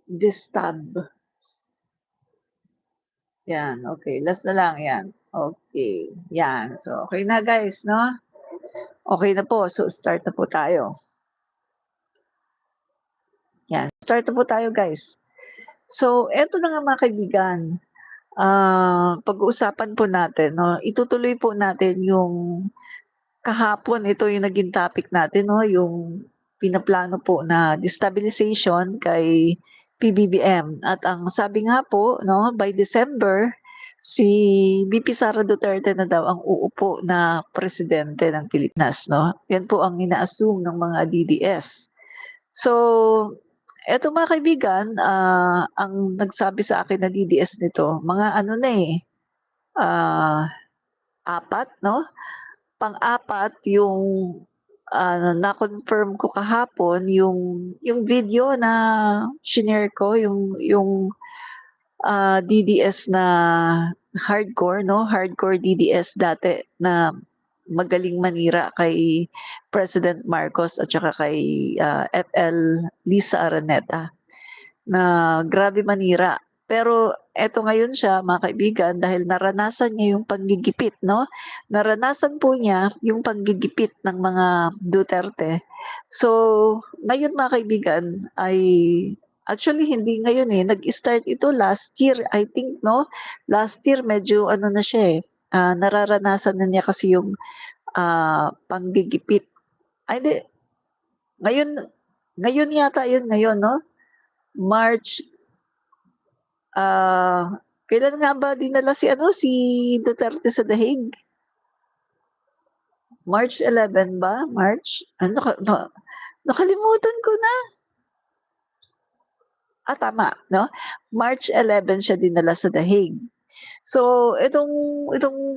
This tab. Yan, okay. Last na lang, yan. Okay, yan. So, okay na guys, no? Okay na po. So, start na po tayo. Yan, start na po tayo guys. So, eto na nga mga kaibigan. Pag-uusapan po natin, no? Itutuloy po natin yung kahapon, ito yung naging topic natin, no? Yung pinaplano po na destabilization kay PBBM. At ang sabi nga po, no, by December, si VP Sara Duterte na daw ang uupo na presidente ng Pilipinas, no? Yan po ang ina-assume ng mga DDS. So, eto mga kaibigan, ang nagsabi sa akin na DDS nito, mga ano na ah, 4, no? Pang-apat yung na-confirm ko kahapon yung video na shinare ko yung DDS na hardcore, no? Hardcore DDS dati na magaling manira kay President Marcos at saka kay FL Lisa Araneta na grabe manira. Pero eto ngayon siya mga kaibigan dahil naranasan niya yung panggigipit, no? Naranasan po niya yung panggigipit ng mga Duterte. So, ngayon mga kaibigan ay actually hindi ngayon nag-start ito last year I think, no? Last year medyo ano na siya nararanasan na niya kasi yung panggigipit. Ay hindi, ngayon ngayon yata yun ngayon, no? March kailan nga ba dinala si ano, si Duterte sa The Hague? March 11 ba? March? Ano nakalimutan ko na. Tama, no? March 11 siya dinala sa The Hague. So, itong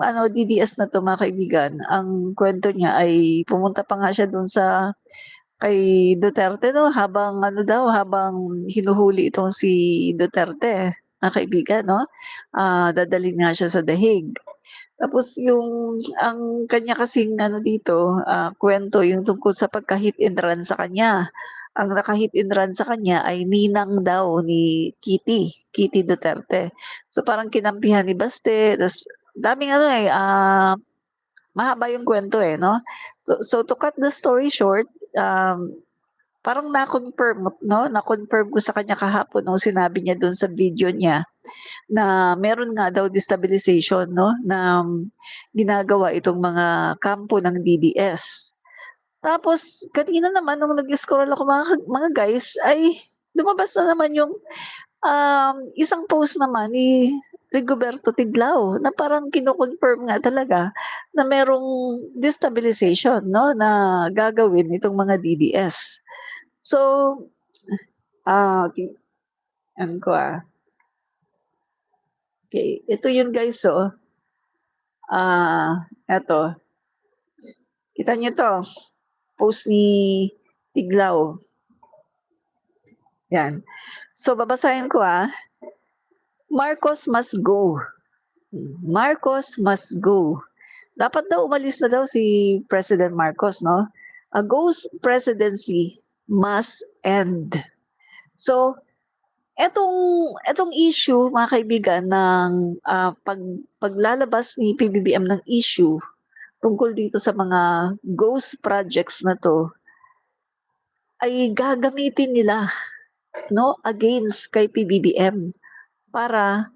ano, DDS na 'to mga kaibigan, ang kwento niya ay pumunta pa nga siya dun sa kay Duterte, 'no, habang ano daw, habang hinuhuli itong si Duterte, mga kaibigan, 'no, dadalhin nga siya sa The Hague. Tapos ang kanya kasing ano dito, kuwento yung tungkol sa pagka-hit and run sa kanya. Ang naka-hit and run sa kanya ay ninang daw ni Kitty Duterte. So, parang kinampihan ni Baste, ta's daming ano, mahaba yung kuwento, 'no. So to cut the story short, parang na-confirm 'no, na-confirm ko sa kanya kahapon nung sinabi niya dun sa video niya na meron nga daw destabilization, 'no, na ginagawa itong mga kampo ng DDS. Tapos kanina naman nung nag-scroll ako mga guys ay lumabas na naman yung, isang post naman ni Rigoberto Tiglao na parang kino-confirm nga talaga na merong destabilization, 'no, na gagawin itong mga DDS. So, okey, ano ko, okey, ito yun guys, eto, kita niyo 'to, post ni Tiglao, yan. So babasahin ko, Marcos must go. Marcos must go. Dapat daw umalis na daw si President Marcos, 'no? A ghost presidency must end. So, etong issue mga kaibigan ng, paglalabas ni PBBM ng issue tungkol dito sa mga ghost projects na 'to, ay gagamitin nila, 'no, against kay PBBM para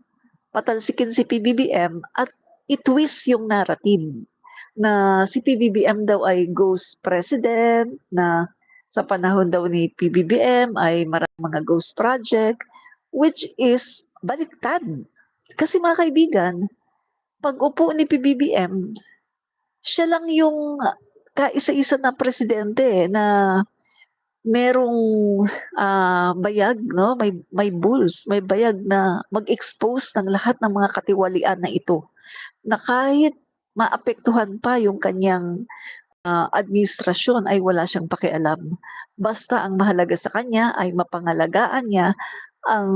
patalsikin si PBBM at i-twist yung narrative na si PBBM daw ay ghost president, na sa panahon daw ni PBBM ay maraming mga ghost project, which is baliktad. Kasi mga kaibigan, pag-upo ni PBBM, siya lang yung kaisa-isa na presidente na merong, bayag, 'no, may bulls, may bayag na mag-expose ng lahat ng mga katiwalian na ito, na kahit maapektuhan pa yung kanyang, administrasyon ay wala siyang pakialam. Basta ang mahalaga sa kanya ay mapangalagaan niya ang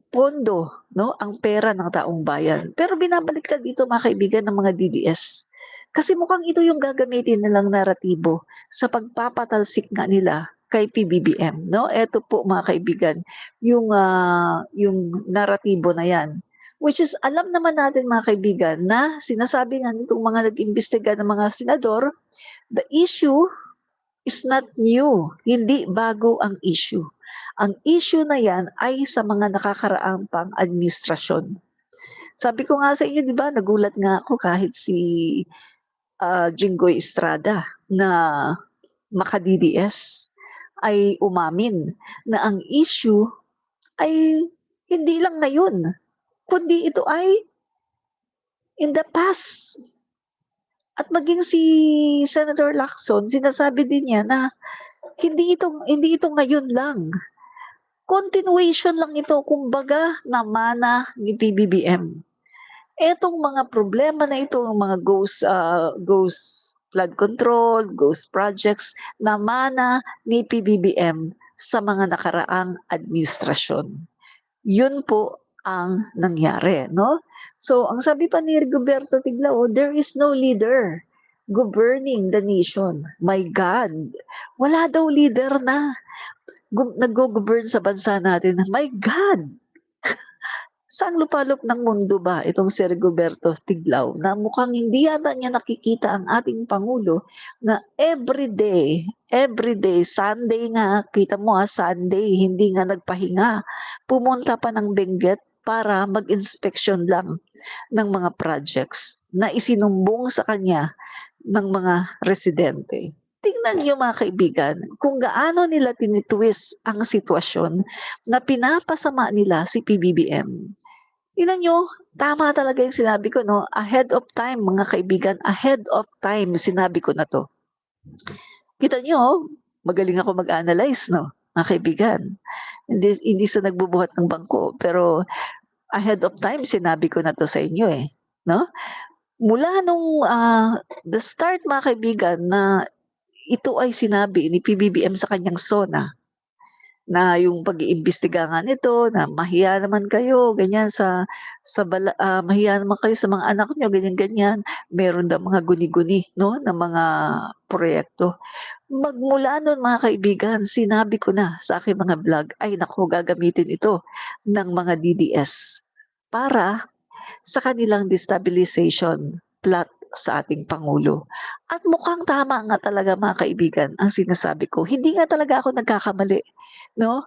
pondo, 'no, ang pera ng taong bayan. Pero binabaliktad dito mga kaibigan ng mga DDS. Kasi mukhang ito yung gagamitin nilang naratibo sa pagpapatalsik nga nila kay PBBM, 'no? Eto po mga kaibigan, yung naratibo na 'yan. Which is alam naman natin mga kaibigan na sinasabi nga nitong mga nag-imbestiga ng mga senador, the issue is not new, hindi bago ang issue. Ang issue na 'yan ay sa mga nakakaraang pang administrasyon. Sabi ko nga sa inyo 'di ba nagulat nga ako kahit si, Jinggoy Estrada na maka-DDS ay umamin na ang issue ay hindi lang ngayon, kundi ito ay in the past. At maging si Senator Lacson sinasabi din niya na hindi ito ngayon lang, continuation lang ito kumbaga namana ni PBBM. Etong mga problema na ito, mga ghost flood control, ghost projects namana ni PBBM sa mga nakaraang administrasyon. Yun po ang nangyari, no? So, ang sabi pa ni Rigoberto Tiglao, there is no leader governing the nation. My God, wala daw leader na naggo-govern sa bansa natin. My God, saang lupalop ng mundo ba itong si Rigoberto Tiglao na mukhang hindi yata niya nakikita ang ating Pangulo na everyday, Sunday nga, kita mo Sunday, hindi nga nagpahinga. Pumunta pa ng Benguet para mag-inspection lang ng mga projects na isinumbong sa kanya ng mga residente. Tingnan niyo mga kaibigan kung gaano nila tinitwist ang sitwasyon na pinapasama nila si PBBM. Tingnan niyo, tama talaga yung sinabi ko 'no, ahead of time mga kaibigan, ahead of time sinabi ko na 'to. Kita niyo, magaling ako mag-analyze 'no, mga kaibigan. Hindi sa nagbubuhat ng bangko, pero ahead of time sinabi ko na 'to sa inyo, eh, 'no? Mula nung, the start mga kaibigan na ito ay sinabi ni PBBM sa kanyang SONA. Na yung pag-iimbestiga nga nito na mahiya naman kayo ganyan mahiya naman kayo sa mga anak niyo ganyan-ganyan. Meron daw mga guni-guni 'no, na mga proyekto. Magmula nun mga kaibigan sinabi ko na sa aking mga vlog, "Ay naku gagamitin ito ng mga DDS para sa kanilang destabilization plot sa ating Pangulo." At mukhang tama nga talaga mga kaibigan ang sinasabi ko. Hindi nga talaga ako nagkakamali 'no?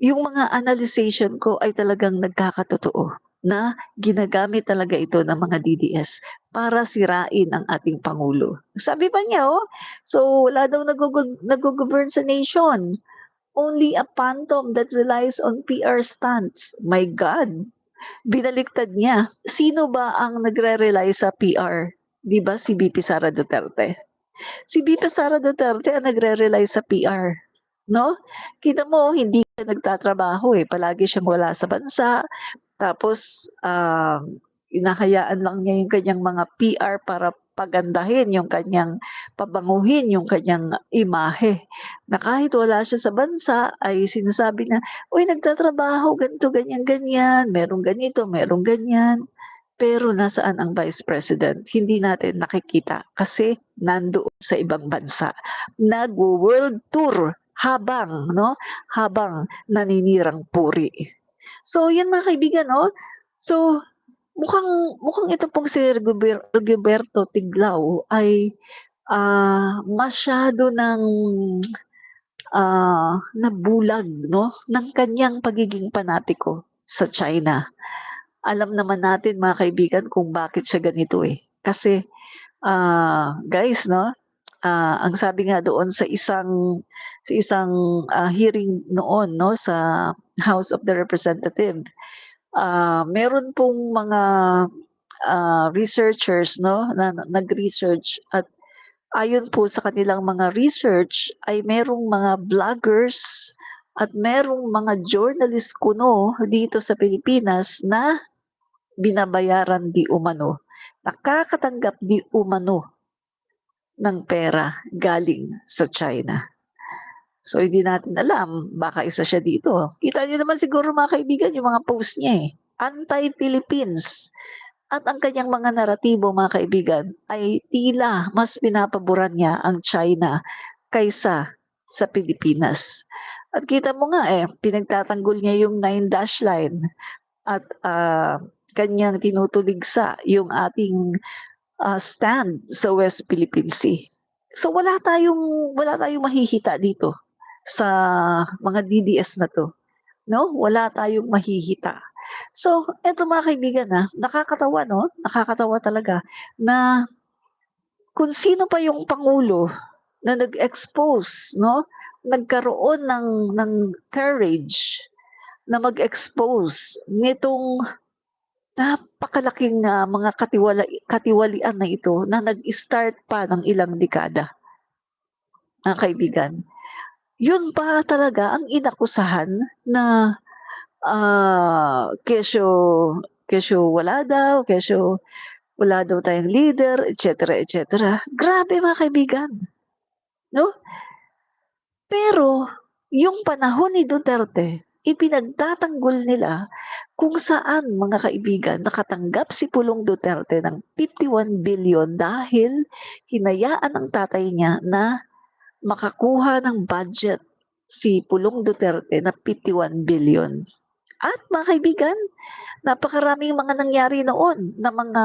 Yung mga analyzation ko ay talagang nagkakatotoo na ginagamit talaga ito ng mga DDS para sirain ang ating Pangulo. Sabi pa niya, so wala daw naggo-govern sa nation. Only a phantom that relies on PR stunts. My God! Binaliktad niya. Sino ba ang nagre-rely sa PR? 'Di ba si VP Sara Duterte? Si VP Sara Duterte ang nagre-rely sa PR, 'no? Kita mo hindi siya nagtatrabaho, eh, palagi siyang wala sa bansa, tapos, hinahayaan lang niya yung kanyang mga PR para pagandahin yung kanyang pabanguhin yung kanyang imahe. Na kahit wala siya sa bansa ay sinasabi na, "Uy nagtatrabaho ganito, ganyan-ganyan, merong ganito, merong ganyan." Pero nasaan ang Vice President? Hindi natin nakikita kasi nandoon sa ibang bansa. Nagwo-world tour habang naninirang puri. So 'yun mga kaibigan 'no, so mukhang mukhang ito pong si Rigoberto Tiglao ay, masyado ng, nabulag 'no, ng kaniyang pagiging panatiko sa China. Alam naman natin mga kaibigan kung bakit siya ganito, eh, kasi, guys 'no, ang sabi nga doon sa isang hearing noon 'no, sa House of the Representative, meron pong mga, researchers 'no, na nag-research at ayon po sa kanilang mga research ay merong mga vloggers at merong mga journalist kuno dito sa Pilipinas na binabayaran di umano, nakakatanggap di umano ng pera galing sa China. So hindi natin alam, baka isa siya dito. Kita niyo naman siguro mga kaibigan yung mga post niya, eh, anti-Philippines. At ang kanyang mga naratibo mga kaibigan ay tila mas pinapaboran niya ang China kaysa sa Pilipinas. At kita mo nga pinagtatanggol niya yung 9 dash line at kanyang tinutuligsa yung ating stand sa West Philippine Sea. So wala tayong mahihita dito sa mga DDS na 'to, 'no? Wala tayong mahihita. So eto mga kaibigan, nakakatawa 'no, nakakatawa talaga na kung sino pa yung pangulo na nag-expose 'no, nagkaroon ng courage na mag-expose nitong napakalaking, mga katiwalian na ito na nag-start pa ng ilang dekada, mga kaibigan. Yun pa talaga ang inakusahan na, kesyo kesyo wala daw tayong leader, et cetera, et cetera. Grabe mga kaibigan, 'no? Pero yung panahon ni Duterte, ipinagtatanggol nila kung saan mga kaibigan nakatanggap si Pulong Duterte ng 51 billion dahil hinayaan ng tatay niya na makakuha ng budget si Pulong Duterte na 51 billion. At mga kaibigan, napakaraming mga nangyari noon na mga,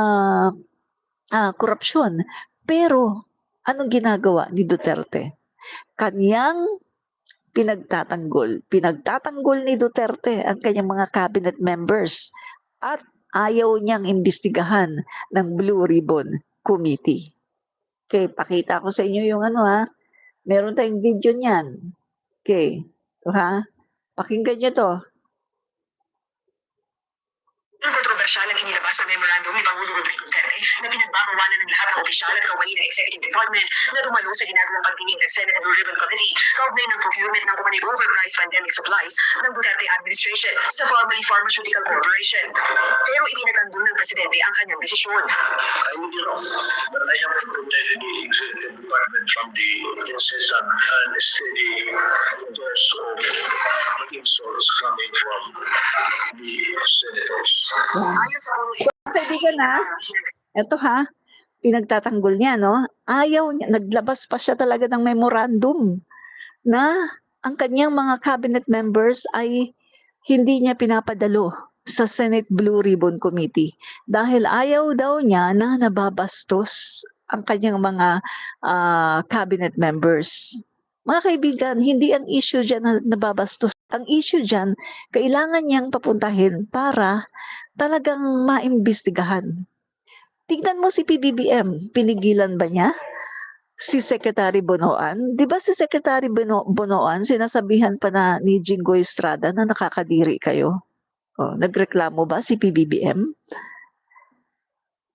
korapsyon. Pero anong ginagawa ni Duterte? Kaniyang pinagtatanggol ni Duterte ang kanyang mga cabinet members at ayaw niyang imbestigahan ng Blue Ribbon Committee. Okay, pakita ko sa inyo yung meron tayong video niyan. Okay, ito pakinggan niyo 'to. Ang kontrobersyal ang inilabas na memorandum ni Pangulong Rodrigo Duterte na pinagbabawalan ng lahat ng opisyal at kawani ng Executive Department na dumalo sa ginagawang pagdinig ng Senate Blue Ribbon Committee kaugnay ng procurement ng kumanig overpriced pandemic supplies ng Duterte administration sa Formerly Pharmaceutical Corporation. Pero ipinagtanggol ng Presidente ang kanyang desisyon. I would be wrong, but I have to protect the Executive Department from the incessant and steady dose of insults coming from the senators. Ayon sa Kaibigan eto pinagtatanggol niya 'no, ayaw niya, naglabas pa siya talaga ng memorandum na ang kanyang mga cabinet members ay hindi niya pinapadalo sa Senate Blue Ribbon Committee dahil ayaw daw niya na nababastos ang kanyang mga, cabinet members. Mga kaibigan, hindi ang issue diyan na nababastos, ang issue diyan kailangan niyang papuntahin para talagang maimbestigahan. Tignan mo si PBBM, pinigilan ba niya si Secretary Bonoan? 'Di ba si Secretary Bonoan sinasabihan pa na ni Jinggoy Estrada na nakakadiri kayo? Nagreklamo ba si PBBM?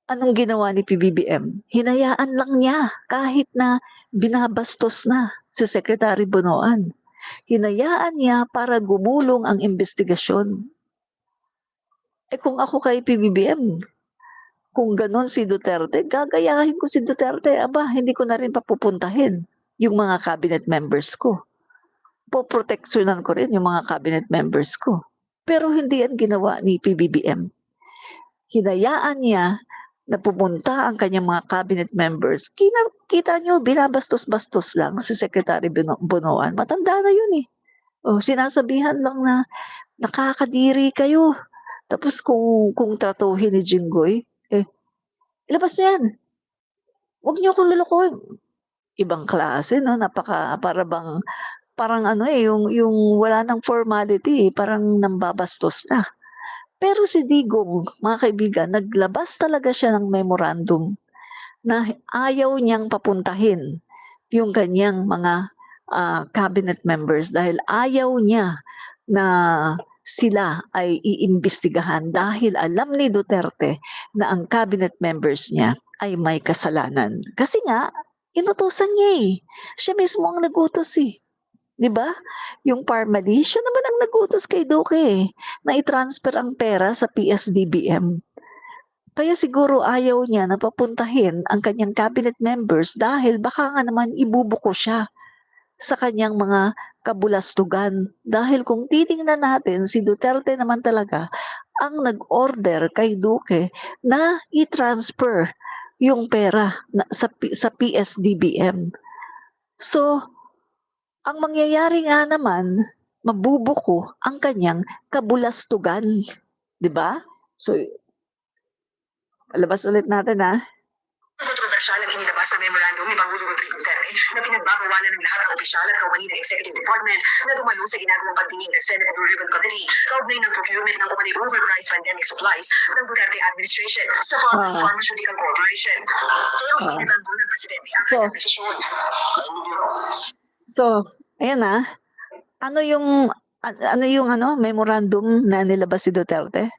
Anong ginawa ni PBBM? Hinayaan lang niya kahit na binabastos na si Secretary Bonoan. Hinayaan niya para gumulong ang investigasyon. Kung ako kay PBBM, kung gano'n si Duterte, gagayahin ko si Duterte. Aba, hindi ko na rin papupuntahin yung mga cabinet members ko. Poproteksyonan ko rin yung mga cabinet members ko. Pero hindi yan ginawa ni PBBM. Hinayaan niya na pumunta ang kanyang mga cabinet members. Kita niyo, binabastos-bastos lang si Secretary Bonoan. Matanda na yun sinasabihan lang na nakakadiri kayo. Tapos kung tratuhin ni Jinggoy, ilabas niyo yan. Huwag niyo akong lulukuhin. Ibang klase 'no, parang yung wala ng formality, parang nambabastos na. Pero si Digong, mga kaibigan, naglabas talaga siya ng memorandum na ayaw niyang papuntahin yung kanyang mga, cabinet members dahil ayaw niya na sila ay iimbestigahan dahil alam ni Duterte na ang cabinet members niya ay may kasalanan. Kasi nga, inutusan niya Siya mismo ang nag-utos 'di ba? Yung Parmali, siya naman ang nag-utos kay Duque na i-transfer ang pera sa PSDBM. Kaya siguro ayaw niya na papuntahin ang kanyang cabinet members dahil baka nga naman ibubuko siya sa kanyang mga kabulastugan. Dahil kung titingnan natin, si Duterte naman talaga ang nag-order kay Duque na i-transfer yung pera sa PSDBM. So, Ang mangyayari nga naman, mabubuko ang kanyang kabulastugan, 'di ba? So, palabas ulit natin, Kontrobersyal ang inilabas na memorandum ni Pangulong Rodrigo Duterte na pinagbabawalan ng lahat ng opisyal at kawani ng Executive Department na dumalo sa ginagawang pagdinig ng Senate Blue Ribbon Committee kaugnay ng procurement ng kumaning overpriced pandemic supplies ng Duterte administration sa Pharmaceutical Corporation. Pero initanggol ng Presidente ang So, kanyang desisyon. So, ayan ano yung memorandum na nilabas si Duterte?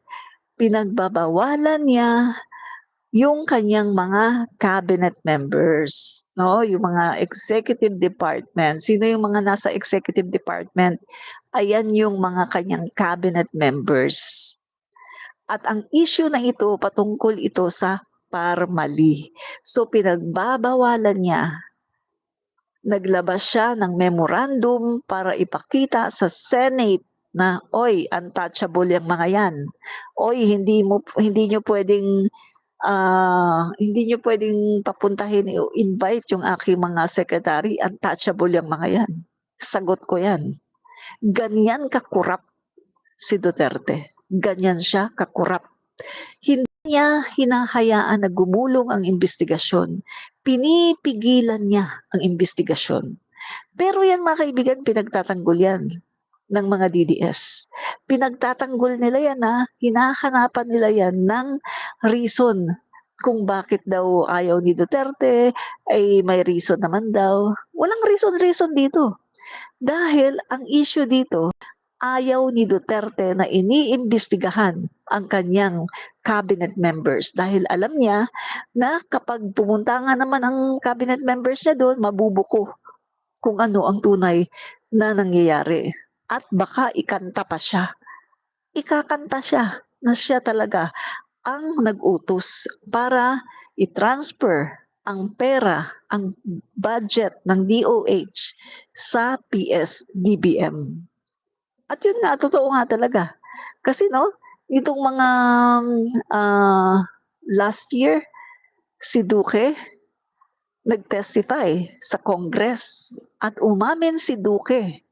Pinagbabawalan niya yung kanyang mga cabinet members, no? Yung mga executive department. Sino yung mga nasa executive department? Ayan yung mga kanyang cabinet members. At ang issue na ito, patungkol ito sa Parmali. So, pinagbabawalan niya. Naglabas siya ng memorandum para ipakita sa Senate na, oy, untouchable yung mga yan. Oy, hindi niyo pwedeng papuntahin, i-invite yung aking mga secretary, untouchable yung mga yan. Sagot ko yan. Ganyan kakurap si Duterte. Ganyan siya kakurap. Hindi niya hinahayaan na gumulong ang investigasyon. Pinipigilan niya ang investigasyon. Pero yan mga kaibigan, pinagtatanggol yan ng mga DDS. Pinagtatanggol nila yan hinahanapan nila yan ng reason kung bakit daw ayaw ni Duterte, ay may reason naman daw. Walang reason dito. Dahil ang issue dito, ayaw ni Duterte na iniimbestigahan ang kanyang cabinet members dahil alam niya na kapag pumunta nga naman ang cabinet members niya doon, mabubuko kung ano ang tunay na nangyayari. At baka ikanta pa siya. Ikakanta siya na siya talaga ang nag-utos para i-transfer ang pera, ang budget ng DOH sa PS-DBM. At yun nga, totoo nga talaga. Kasi itong mga last year, si Duque nag-testify sa Congress at umamin si Duque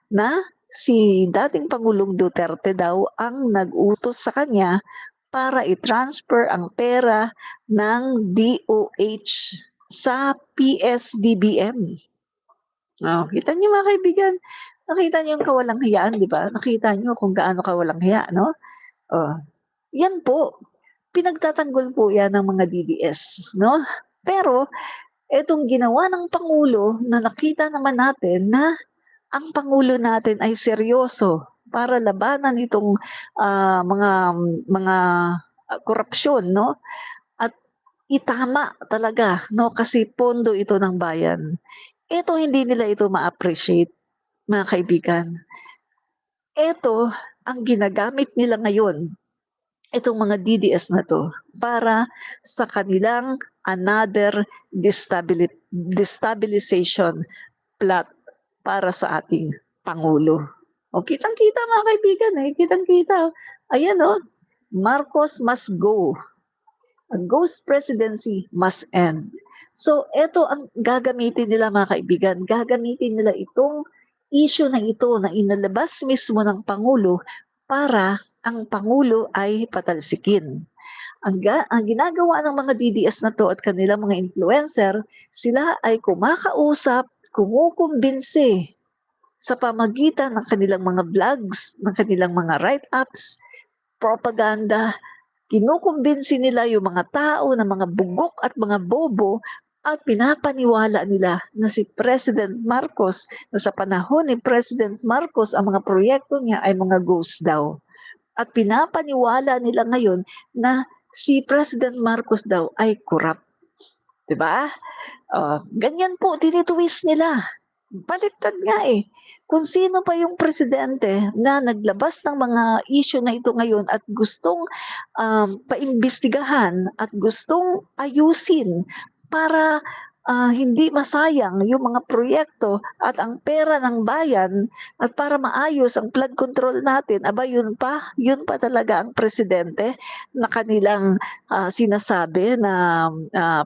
na si dating Pangulong Duterte daw ang nag-utos sa kanya para i-transfer ang pera ng DOH sa PS-DBM. Kita niyo mga kaibigan, nakita niyo yung kawalang hiyaan, di ba? Nakita niyo kung gaano kawalang hiya, no? Yan po, pinagtatanggol po yan ng mga DDS, no? Pero, etong ginawa ng Pangulo na nakita naman natin na ang Pangulo natin ay seryoso para labanan itong mga korupsyon, no? At itama talaga, no? Kasi pondo ito ng bayan. Ito, hindi nila ito ma-appreciate, mga kaibigan. Ito, ang ginagamit nila ngayon, itong mga DDS na to, para sa kanilang another destabilization plot para sa ating Pangulo. Kitang-kita mga kaibigan, kitang-kita. Ayan Marcos must go. A ghost presidency must end. So, ito ang gagamitin nila mga kaibigan. Gagamitin nila itong issue na ito na inalabas mismo ng Pangulo para ang Pangulo ay patalsikin. Ang ginagawa ng mga DDS na to at kanilang mga influencer, sila ay kumakausap, kumukumbinsi sa pamagitan ng kanilang mga vlogs, ng kanilang mga write-ups, propaganda, kinukumbinsi nila yung mga tao na mga bugok at mga bobo at pinapaniwala nila na si President Marcos, na sa panahon ni President Marcos, ang mga proyekto niya ay mga ghost daw. At pinapaniwala nila ngayon na si President Marcos daw ay corrupt. Diba? Ganyan po, tinitwist nila. Baliktad nga Kung sino pa yung presidente na naglabas ng mga issue na ito ngayon at gustong paimbestigahan at gustong ayusin para hindi masayang yung mga proyekto at ang pera ng bayan at para maayos ang flood control natin, aba yun pa talaga ang presidente na kanilang sinasabi na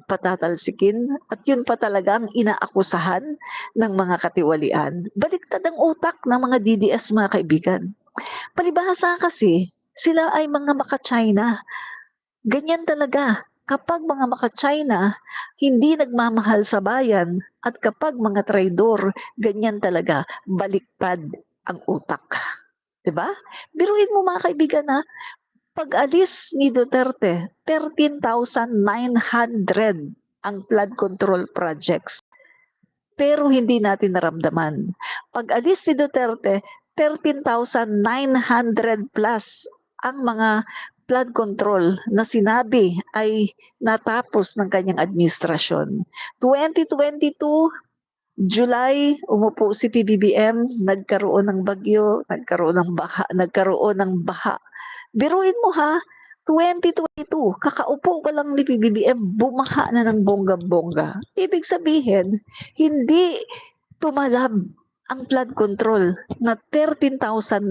patatalsikin at yun pa talaga ang inaakusahan ng mga katiwalian. Baliktad ang utak ng mga DDS mga kaibigan. Palibhasa kasi sila ay mga maka-China. Ganyan talaga. Kapag mga maka-China, hindi nagmamahal sa bayan at kapag mga traidor, ganyan talaga, baliktad ang utak. 'Di ba? Biruin mo mga kaibigan na pag-alis ni Duterte, 13,900 ang flood control projects. Pero hindi natin naramdaman. Pag-alis ni Duterte, 13,900 plus ang mga flood control na sinabi ay natapos ng kanyang administrasyon. 2022, July, umupo si PBBM, nagkaroon ng bagyo, nagkaroon ng baha. Biruin mo ha, 2022, kakaupo pa lang ni PBBM, bumaha na ng bongga-bongga. Ibig sabihin, hindi tumalab ang flood control na 13,900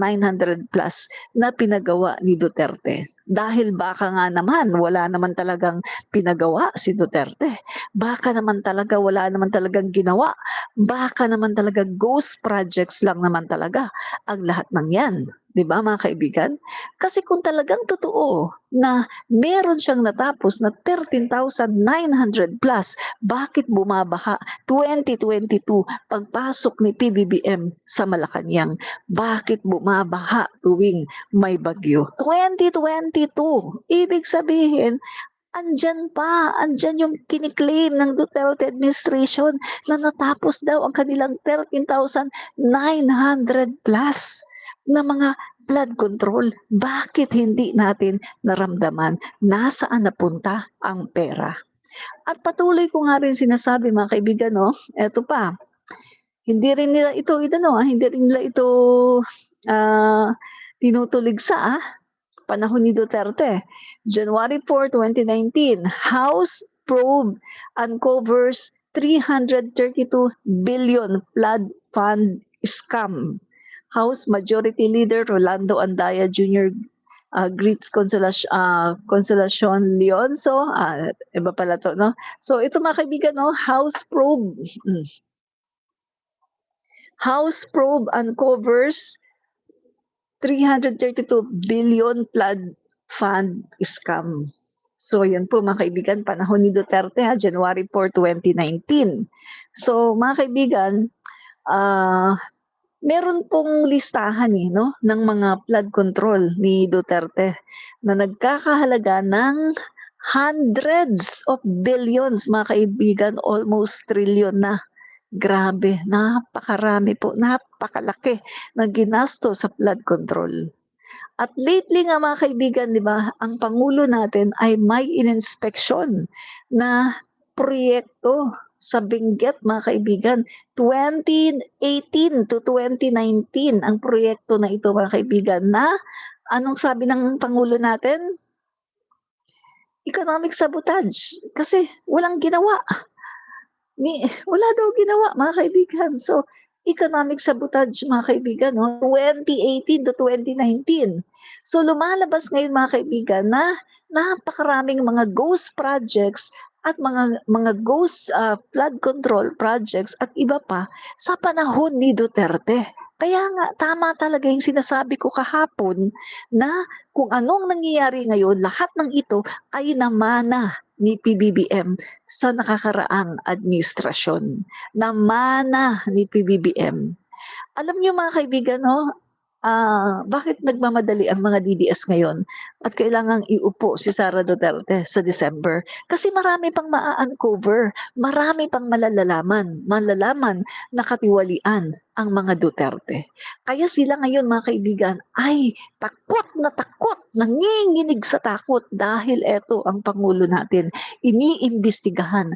plus na pinagawa ni Duterte. Dahil baka nga naman, wala naman talagang pinagawa si Duterte. Baka naman talaga, wala naman talagang ginawa. Baka naman talaga ghost projects lang naman talaga ang lahat ng yan. 'Di ba mga kaibigan? Kasi kung talagang totoo na meron siyang natapos na 13,900 plus, bakit bumabaha 2022 pagpasok ni PBBM sa Malacanang? Bakit bumabaha tuwing may bagyo? 2022, ibig sabihin, andyan yung kiniklaim ng Duterte administration na natapos daw ang kanilang 13,900 plus na mga flood control. Bakit hindi natin naramdaman? Nasaan napunta ang pera? At patuloy ko nga rin sinasabi mga kaibigan, no, eto pa, hindi rin nila ito tinutuligsa panahon ni Duterte. January 4, 2019, House probe uncovers 332 billion flood fund scam. House Majority Leader Rolando Andaya Jr. Greets Consolacion Leonso. Iba pala to, no? So, ito mga kaibigan, no? House probe uncovers 332 billion flood fund scam. So, yan po mga kaibigan, panahon ni Duterte, January 4, 2019. So, mga kaibigan, meron pong listahan no, ng mga flood control ni Duterte na nagkakahalaga ng hundreds of billions, mga kaibigan, almost trillion na. Grabe, napakarami po, napakalaki na ginasto sa flood control. At lately nga mga kaibigan, di ba, ang Pangulo natin ay may in-inspection na proyekto sa Benguet mga kaibigan. 2018 to 2019 ang proyekto na ito mga kaibigan na anong sabi ng Pangulo natin? Economic sabotage. Kasi walang ginawa. Wala daw ginawa mga kaibigan. So, economic sabotage mga kaibigan, no? 2018 to 2019. So lumalabas ngayon mga kaibigan na napakaraming mga ghost projects at mga ghost flood control projects at iba pa sa panahon ni Duterte. Kaya nga tama talaga yung sinasabi ko kahapon na kung anong nangyayari ngayon, lahat ng ito ay namana ni PBBM sa nakakaraang administrasyon. Namana ni PBBM. Alam niyo mga kaibigan, no, bakit nagmamadali ang mga DDS ngayon at kailangang iupo si Sara Duterte sa December? Kasi marami pang maa-uncover, marami pang malalaman na katiwalian ang mga Duterte. Kaya sila ngayon mga kaibigan ay takot, nanginginig sa takot dahil eto ang Pangulo natin, iniimbestigahan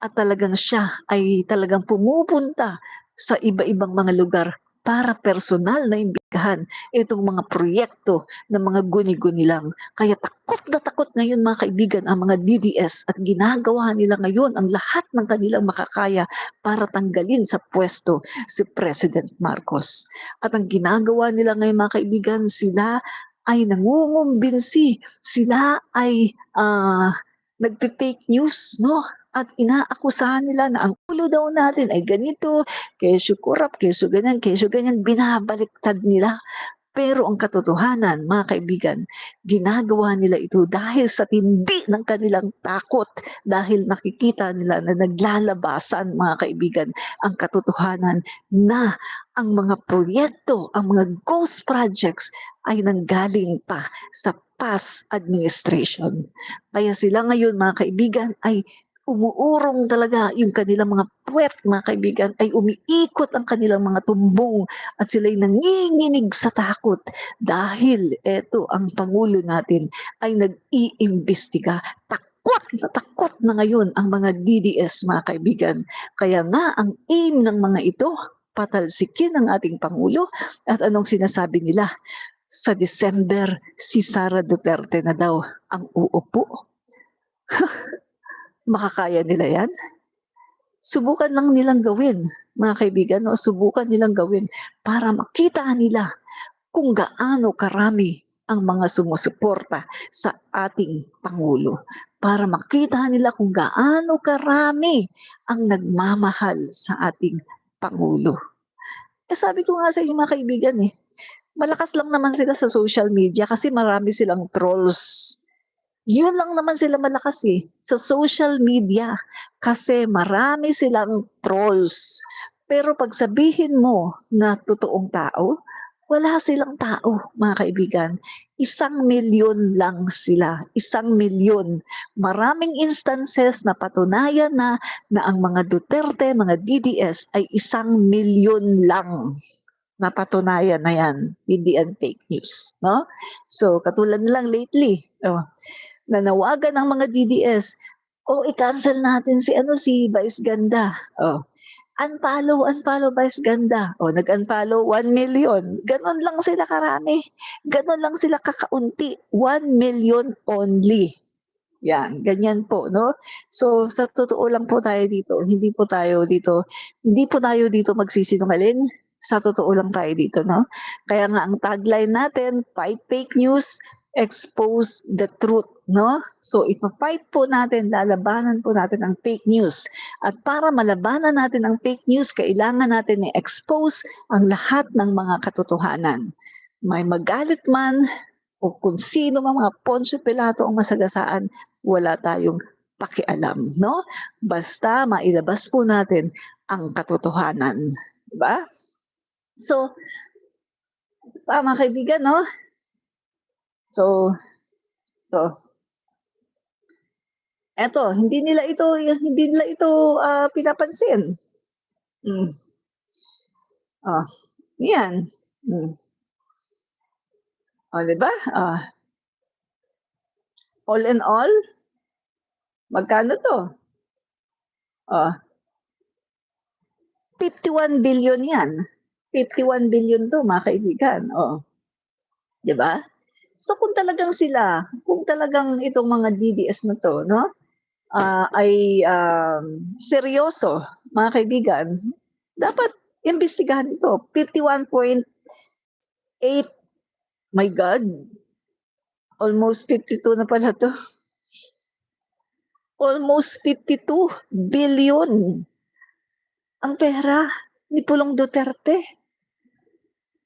at talagang siya ay talagang pumupunta sa iba-ibang mga lugar para personal na imbestigahan itong mga proyekto ng mga guni-guni lang. Kaya takot na takot ngayon mga kaibigan ang mga DDS at ginagawa nila ngayon ang lahat ng kanilang makakaya para tanggalin sa pwesto si President Marcos. At ang ginagawa nila ngayon mga kaibigan, sila ay nangungumbinsi, sila ay nagpe-fake news, no? At inaakusahan nila na ang ulo daw natin ay ganito, kesyo korap, kesyo ganyan, binabaliktad nila. Pero ang katotohanan, mga kaibigan, ginagawa nila ito dahil sa tindi ng kanilang takot, dahil nakikita nila na naglalabasan, mga kaibigan, ang katotohanan na ang mga proyekto, ang mga ghost projects ay nanggaling pa sa past administration. Kaya sila ngayon, mga kaibigan, ay umuurong talaga yung kanilang mga puwet, mga kaibigan, ay umiikot ang kanilang mga tumbong at sila'y nanginginig sa takot dahil eto ang Pangulo natin ay nag-iimbestiga. Takot na ngayon ang mga DDS, mga kaibigan. Kaya nga ang aim ng mga ito, patalsikin ang ating Pangulo at anong sinasabi nila? Sa December, si Sara Duterte na daw ang uupo. Makakaya nila yan? Subukan lang nilang gawin, mga kaibigan, no? Subukan nilang gawin para makita nila kung gaano karami ang mga sumusuporta sa ating Pangulo. Para makita nila kung gaano karami ang nagmamahal sa ating Pangulo. Sabi ko nga sa inyo mga kaibigan malakas lang naman sila sa social media kasi marami silang trolls. Yun lang naman sila malakas sa social media kasi marami silang trolls. Pero pag sabihin mo na totoong tao, wala silang tao, mga kaibigan. 1,000,000 lang sila. 1,000,000. Maraming instances na patunayan na ang mga Duterte, mga DDS ay 1,000,000 lang. Napatunayan na yan. Hindi yan fake news. No? So, katulad nilang lately, nanawagan ng mga DDS, i-cancel natin si Vice Ganda. Unfollow Vice Ganda. Nag-unfollow 1,000,000. Ganon lang sila karami. Ganon lang sila kakaunti. 1,000,000 only. Yan, ganyan po, no? So, sa totoo lang po tayo dito, hindi po tayo dito magsisinungaling. Sa totoo lang tayo dito, no? Kaya nga ang tagline natin, fight fake news, expose the truth, no? So, ipa-fight po natin, lalabanan po natin ang fake news. At para malabanan natin ang fake news, kailangan natin i-expose ang lahat ng mga katotohanan. May magalit man o kung sino mga Poncio Pilato ang masagasaan, wala tayong pakialam, no? Basta mailabas po natin ang katotohanan, di ba? So, mga kaibigan, no? So, eto, hindi nila ito pinapansin. Yan. Di ba? All in all, magkano to? 51 billion yan. 51 billion to, mga kaibigan. Di ba? So kung talagang itong mga DDS na to, no? Ay seryoso, mga kaibigan, dapat imbestigahan ito. 51.8, my God, almost 52 na pala to. Almost 52 billion ang pera ni Pulong Duterte.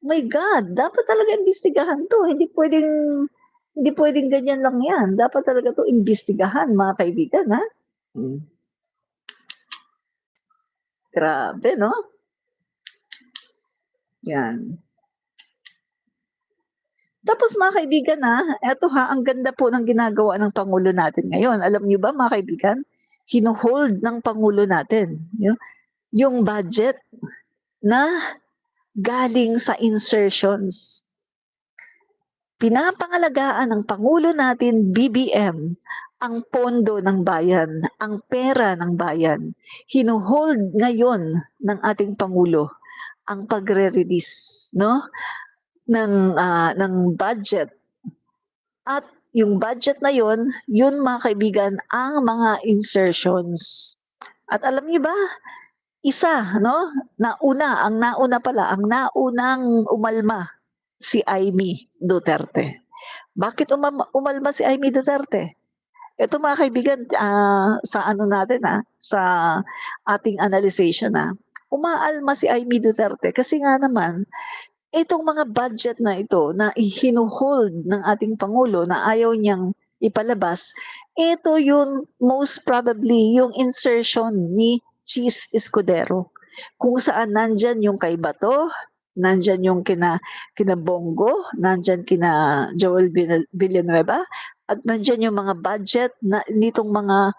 My God, dapat talaga imbestigahan to. Hindi pwedeng ganyan lang yan. Dapat talaga to imbestigahan, mga kaibigan, ha? Grabe, no? Yan. Tapos mga kaibigan, eto ang ganda po ng ginagawa ng Pangulo natin ngayon. Alam niyo ba, mga kaibigan, hinuhold ng Pangulo natin yung budget na galing sa insertions. Pinapangalagaan ng Pangulo natin, BBM, ang pondo ng bayan, ang pera ng bayan. Hinuhold ngayon ng ating Pangulo ang pagre-release, no, ng budget. At yung budget na yun mga kaibigan, ang mga insertions. At alam niyo ba, isa, no, ang naunang umalma si Amy Duterte. Bakit umalma si Amy Duterte? Ito mga kaibigan, sa ano natin, sa ating analyzation, umaalma si Amy Duterte kasi nga naman itong mga budget na ito na hinuhold ng ating Pangulo na ayaw niyang ipalabas, ito yung most probably yung insertion ni Cheese Escudero. Kung saan nandyan yung kay Bato, nandyan yung kina Bongo, nandyan kina Joel Villanueva, at nandyan yung mga budget na nitong mga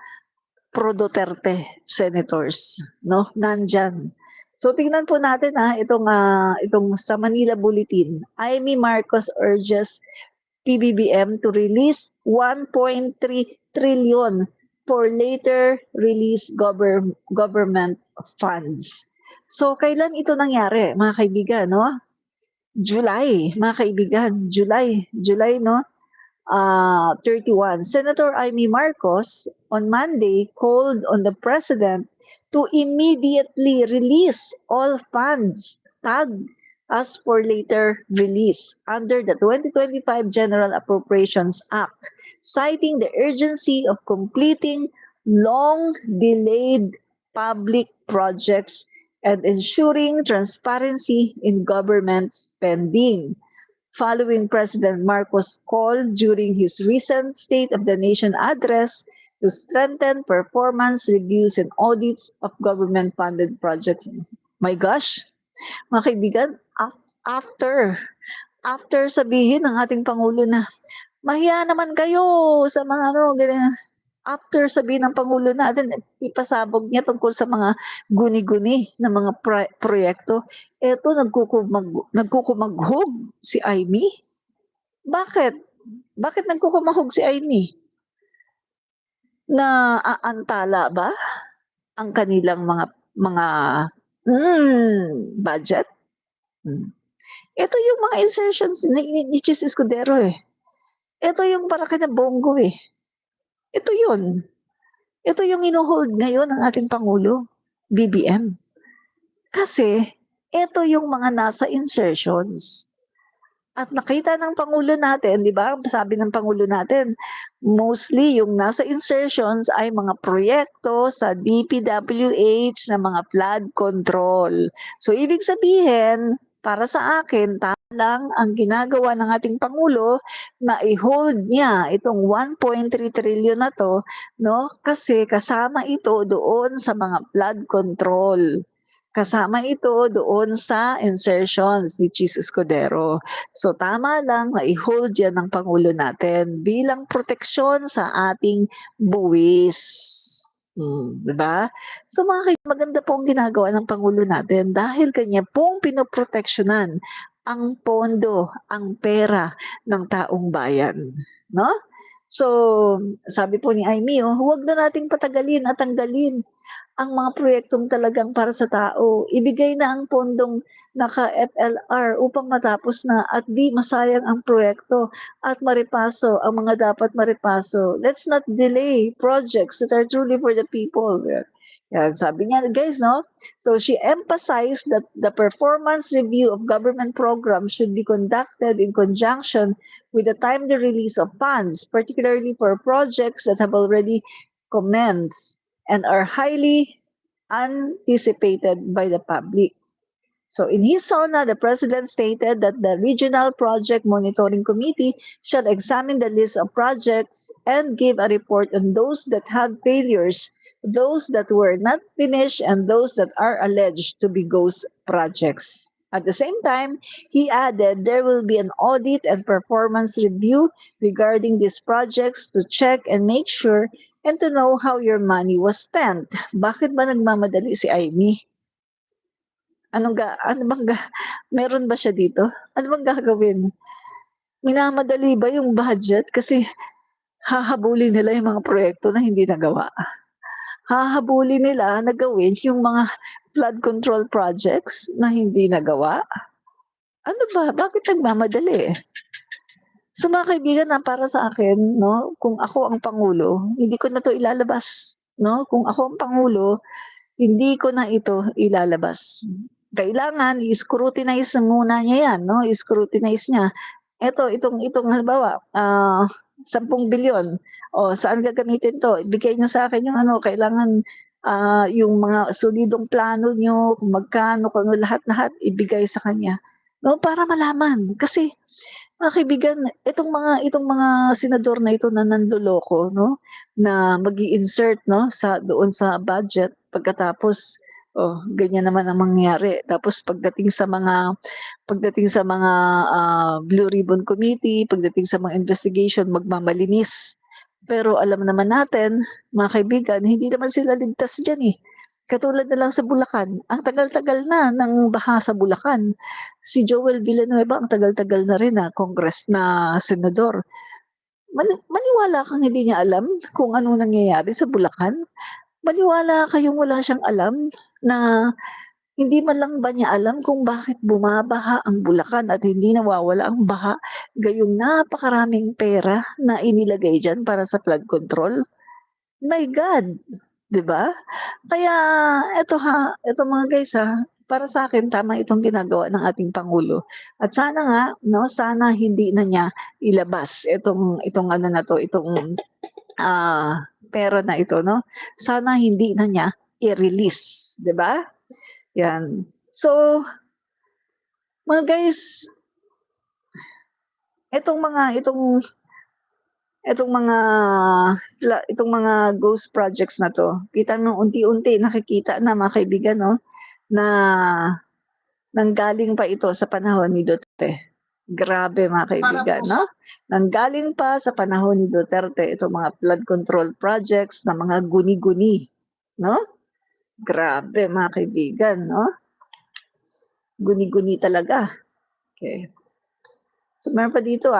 pro Duterte senators, no? Nandyan. So tingnan po natin itong sa Manila Bulletin. Amy Marcos urges PBBM to release 1.3 trillion for later release government funds. So kailan ito nangyari, mga kaibigan, no? July, mga kaibigan, July, no? 31. Senator Amy Marcos on Monday called on the president to immediately release all funds tagged as for later release under the 2025 General Appropriations Act, citing the urgency of completing long-delayed public projects and ensuring transparency in government spending. Following President Marcos' call during his recent State of the Nation address to strengthen performance reviews and audits of government-funded projects. My gosh, mga kaibigan, after sabihin ng ating Pangulo na mahiya naman kayo sa mga ganyan. After sabihin ng Pangulo natin, ipasabog niya tungkol sa mga guni-guni na mga proyekto. Eto, nagkukumaghog si Amy. Bakit? Bakit nagkukumahog si Amy? Na aantala ba ang kanilang mga budget? Ito yung mga insertions ni Cheese Escudero eh. Ito yung para kanya Bongo eh. Ito yun. Ito yung inuhold ngayon ng ating Pangulo, BBM. Kasi, ito yung mga nasa insertions. At nakita ng Pangulo natin, di ba? Sabi ng Pangulo natin, mostly yung nasa insertions ay mga proyekto sa DPWH na mga flood control. So, ibig sabihin, para sa akin, lang ang ginagawa ng ating Pangulo na i-hold niya itong 1.3 trillion na to, no? Kasi kasama ito doon sa mga flood control. Kasama ito doon sa insertions ni Cheese Escudero. So tama lang na i-hold yan ng Pangulo natin bilang proteksyon sa ating buwis. Diba? So maganda po ang ginagawa ng Pangulo natin dahil kanya pong pinoproteksyonan ang pondo, ang pera ng taong bayan, no? So, sabi po ni Amy, huwag na nating patagalin at tanggalin ang mga proyektong talagang para sa tao. Ibigay na ang pondong naka-FLR upang matapos na at di masayang ang proyekto at maripaso ang mga dapat maripaso. Let's not delay projects that are truly for the people. Yan, sabi niya, guys, no? So she emphasized that the performance review of government programs should be conducted in conjunction with the timely release of funds, particularly for projects that have already commenced and are highly anticipated by the public. So in his SONA, the President stated that the Regional Project Monitoring Committee shall examine the list of projects and give a report on those that have failures, those that were not finished, and those that are alleged to be ghost projects. At the same time, he added there will be an audit and performance review regarding these projects to check and make sure and to know how your money was spent. Bakit ba nagmamadali si Amy? Meron ba siya dito? Ano bang gagawin? Minamadali ba yung budget? Kasi hahabulin nila yung mga proyekto na hindi nagawa. Hahabulin nila na gawin yung mga flood control projects na hindi nagawa? Ano ba? Bakit nagmamadali? So mga kaibigan, para sa akin, no, kung ako ang pangulo, hindi ko na 'to ilalabas, no? Kung ako ang pangulo, hindi ko na ito ilalabas. Kailangan i-scrutinize muna niya 'yan, no? I-scrutinize niya. Itong halimbawa, 10 bilyon, saan gagamitin 'to? Ibigay niyo sa akin yung kailangan, yung mga solidong plano niyo, kung magkano, kung ano, lahat-lahat ibigay sa kanya, no, para malaman. Kasi mga kaibigan, itong mga senador na ito na nanloloko, no, na mag-i-insert, no, doon sa budget pagkatapos, ganyan naman ang mangyayari. Tapos pagdating sa mga, Blue Ribbon Committee, pagdating sa mga investigation, magmamalinis. Pero alam naman natin, mga kaibigan, hindi naman sila ligtas diyan, eh. Katulad na lang sa Bulacan, ang tagal-tagal na ng baha sa Bulacan. Si Joel Villanueva ang tagal-tagal na rin na senador. Maniwala kang hindi niya alam kung ano nangyayari sa Bulacan? Maniwala kayong wala siyang alam na hindi man lang ba niya alam kung bakit bumabaha ang Bulacan at hindi nawawala ang baha, gayong napakaraming pera na inilagay diyan para sa flood control? My God, 'di ba? Kaya eto mga guys, para sa akin tama itong ginagawa ng ating pangulo at sana nga 'no, sana hindi na niya ilabas itong ano na 'to, pera na ito 'no. Sana hindi na niya i-release, 'di ba? 'Yan. So, mga guys, itong mga itong itong mga itong mga ghost projects na 'to, kita mo unti-unti nakikita na mga kaibigan 'no, na nanggaling pa ito sa panahon ni Duterte. Grabe mga kaibigan 'no, nanggaling pa sa panahon ni Duterte itong mga flood control projects na mga guni-guni 'no. Grabe mga kaibigan 'no, guni-guni talaga. Okay. So meron pa dito,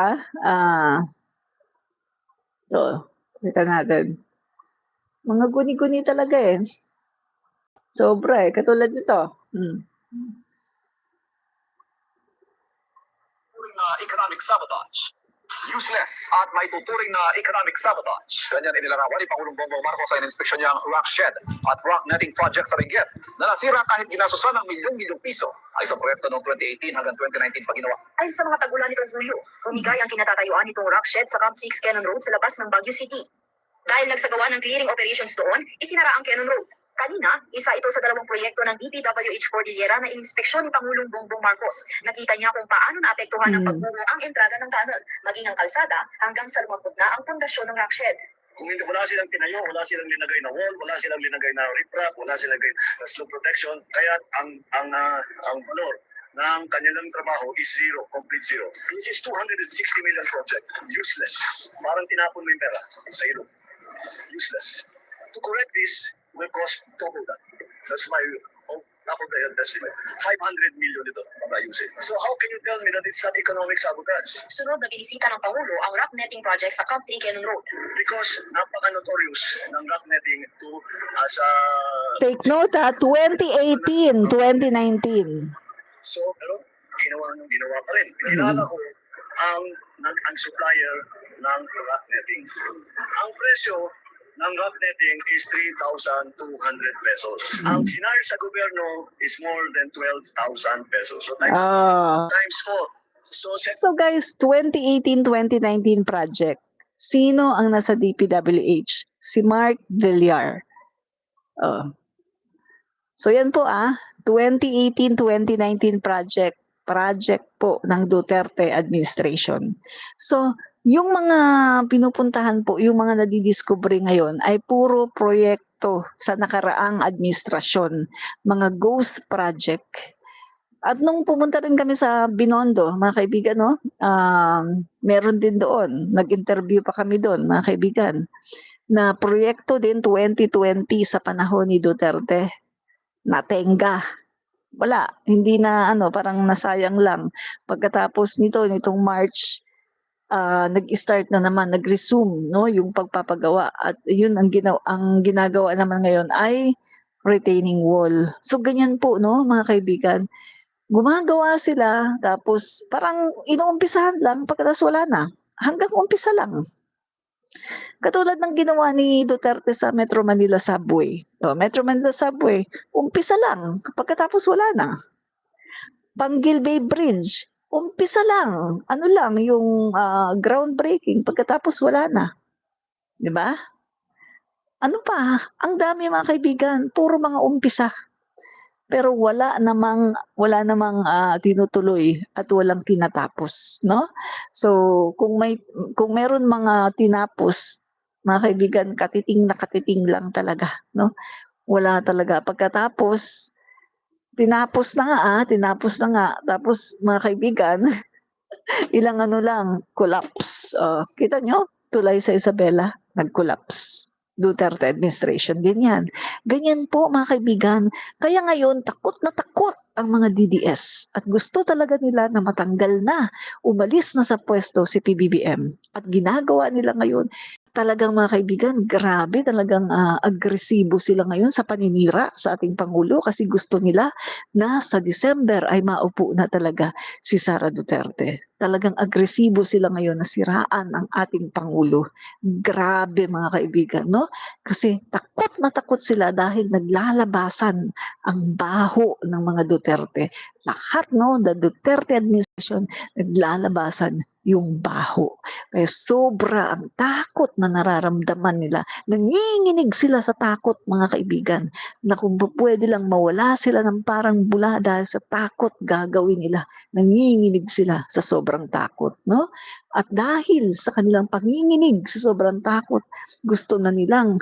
kita natin. Mga guni-guni talaga, eh. Sobra, eh, katulad nito, na economic sabotage. Useless at may tuturing na economic sabotage. Ganyan inilarawan ni Pangulong Bongbong Marcos sa inspeksyon niyang rock shed at rock netting project sa Benguet na nasira kahit ginasusan ng milyong-milyong piso ay sa proyekto noong 2018 hanggang 2019 pa ginawa. Ayon sa mga tagulan nitong Hulyo, humigay ang kinatatayuan nitong rock shed sa Camp 6 Cannon Road sa labas ng Baguio City. Dahil nagsagawa ng clearing operations doon, isinara ang Cannon Road. Kanina, isa ito sa 2 proyekto ng DPWH Cordillera na inspeksyon ni Pangulong Bongbong Marcos. Nakita niya kung paano naapektuhan ng pagbuho ang entrada ng tunnel, maging ang kalsada hanggang sa lumabot na ang pundasyon ng rock shed. Kung hindi, wala silang tinayo, wala silang linagay na wall, wala silang linagay na riprap, wala silang linagay na slope protection, kaya ang valor ng kanilang trabaho is zero, complete zero. This is 260 million project, useless. Parang tinapon mo yung pera sa ilog. Useless. To correct this will cost double that. That's my top of the head estimate. 500 million ito para ayusin. So how can you tell me that it's not economic sabotage? Sunod na binisita ng Pangulo ang rock netting project sa Camp 3 Cannon Road. Because napaka-notorious ng rock netting to sa... Take note, 2018, 2019. So, pero ginawa pa rin. Kilala ko ang supplier ng rock netting. Ang presyo ng rock netting is 3,200 pesos. Ang sinayad sa gobyerno is more than 12,000 pesos. So times 4. So guys, 2018-2019 project. Sino ang nasa DPWH? Si Mark Villar. So yan po 2018-2019 project po ng Duterte administration. So yung mga pinupuntahan po, yung mga nadidiscovery ngayon ay puro proyekto sa nakaraang administrasyon, mga ghost project. At nung pumunta rin kami sa Binondo, mga kaibigan, no, meron din doon, nag-interview pa kami doon, mga kaibigan, na proyekto din 2020 sa panahon ni Duterte, natenga. Wala, hindi na parang nasayang lang. Pagkatapos nitong March, nag-start na naman, nag-resume, no, yung pagpapagawa. At yun ang ginagawa naman ngayon ay retaining wall. So ganyan po 'no, mga kaibigan. Gumagawa sila tapos parang inuumpisahan lang pagkatapos wala na, hanggang umpisa lang. Katulad ng ginawa ni Duterte sa Metro Manila Subway. Metro Manila Subway, umpisa lang, pagkatapos wala na. Panggil Bay Bridge, umpisa lang, ano lang yung, groundbreaking pagkatapos wala na, 'di ba? Ano pa, ang dami mga kaibigan, puro mga umpisa. Pero wala namang tinutuloy at walang tinatapos, 'no? So, kung meron mga tinapos, mga kaibigan, katiting na katiting lang talaga, 'no? Wala talaga. Pagkatapos, tinapos na nga, tapos mga kaibigan, ilang ano lang, collapse. Kita niyo, tulay sa Isabela, nag-collapse. Duterte administration din yan. Ganyan po mga kaibigan. Kaya ngayon, takot na takot ang mga DDS at gusto talaga nila na matanggal na, umalis na sa pwesto si PBBM. At ginagawa nila ngayon, talagang mga kaibigan, grabe talagang agresibo sila ngayon sa paninira sa ating Pangulo kasi gusto nila na sa December ay maupo na talaga si Sara Duterte. Talagang agresibo sila ngayon na siraan ang ating Pangulo. Grabe mga kaibigan, no? Kasi takot na takot sila dahil naglalabasan ang baho ng mga Duterte. Lahat, no, the Duterte administration, naglalabasan yung baho. Kaya sobra ang takot na nararamdaman nila. Nanginginig sila sa takot, mga kaibigan, na kung pwede lang mawala sila ng parang bula dahil sa takot gagawin nila. Nanginginig sila sa sobrang takot, no? At dahil sa kanilang panginginig sa sobrang takot, gusto na nilang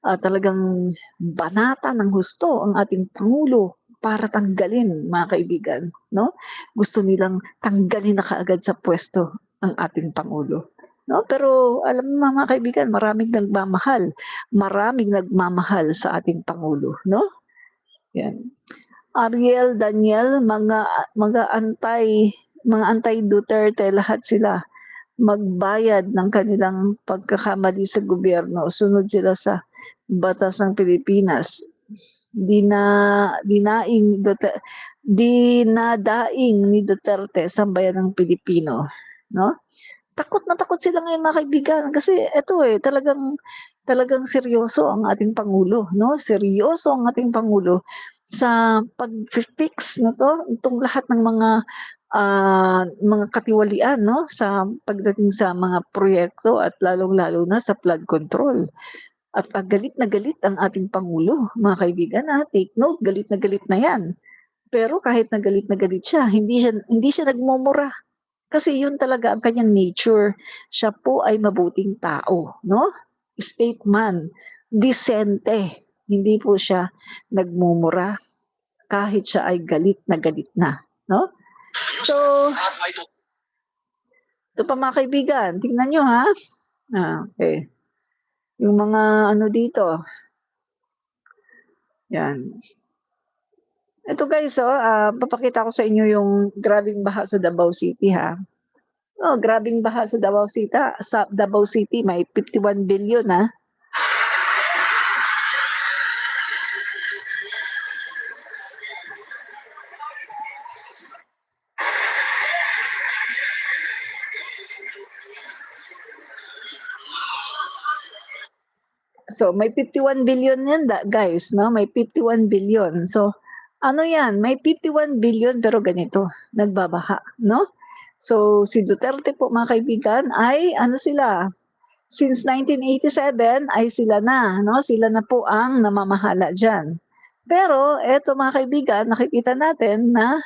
talagang banatan ng husto ang ating Pangulo para tanggalin, mga kaibigan, no? Gusto nilang tanggalin na kaagad sa pwesto ang ating Pangulo. No? Pero alam mo mga kaibigan, maraming nagmamahal sa ating Pangulo, no? Yan. Ariel, Daniel, mga anti Duterte, lahat sila magbayad ng kanilang pagkakamali sa gobyerno. Sunod sila sa batas ng Pilipinas. Dinadaing ni Duterte sambayan ng Pilipino, no? Takot na takot sila ngayon mga kaibigan kasi talagang seryoso ang ating Pangulo, no? Seryoso ang ating Pangulo sa pag-fix na itong lahat ng mga katiwalian, no, sa pagdating sa mga proyekto at lalong-lalo na sa flood control. At galit na galit ang ating Pangulo, mga kaibigan, take note, galit na 'yan. Pero kahit na galit siya, hindi siya nagmumura. Kasi yun talaga ang kanyang nature. Siya po ay mabuting tao, no? Statesman, disente. Hindi po siya nagmumura kahit siya ay galit na, no? So, At may tut- ito pa mga kaibigan, tingnan nyo ha. Okay. Yung mga ano dito. Yan. Ito guys, papakita ko sa inyo yung grabing baha sa Davao City ha. Grabing baha sa Davao City. Sa Davao City may 51 billion ha. So may 51 billion yan guys, no? May 51 billion. So ano yan? May 51 billion pero ganito, nagbabaha, no? So si Duterte po mga kaibigan ay ano sila? Since 1987 ay sila na, no? Sila na po ang namamahala diyan. Pero eto mga kaibigan, nakikita natin na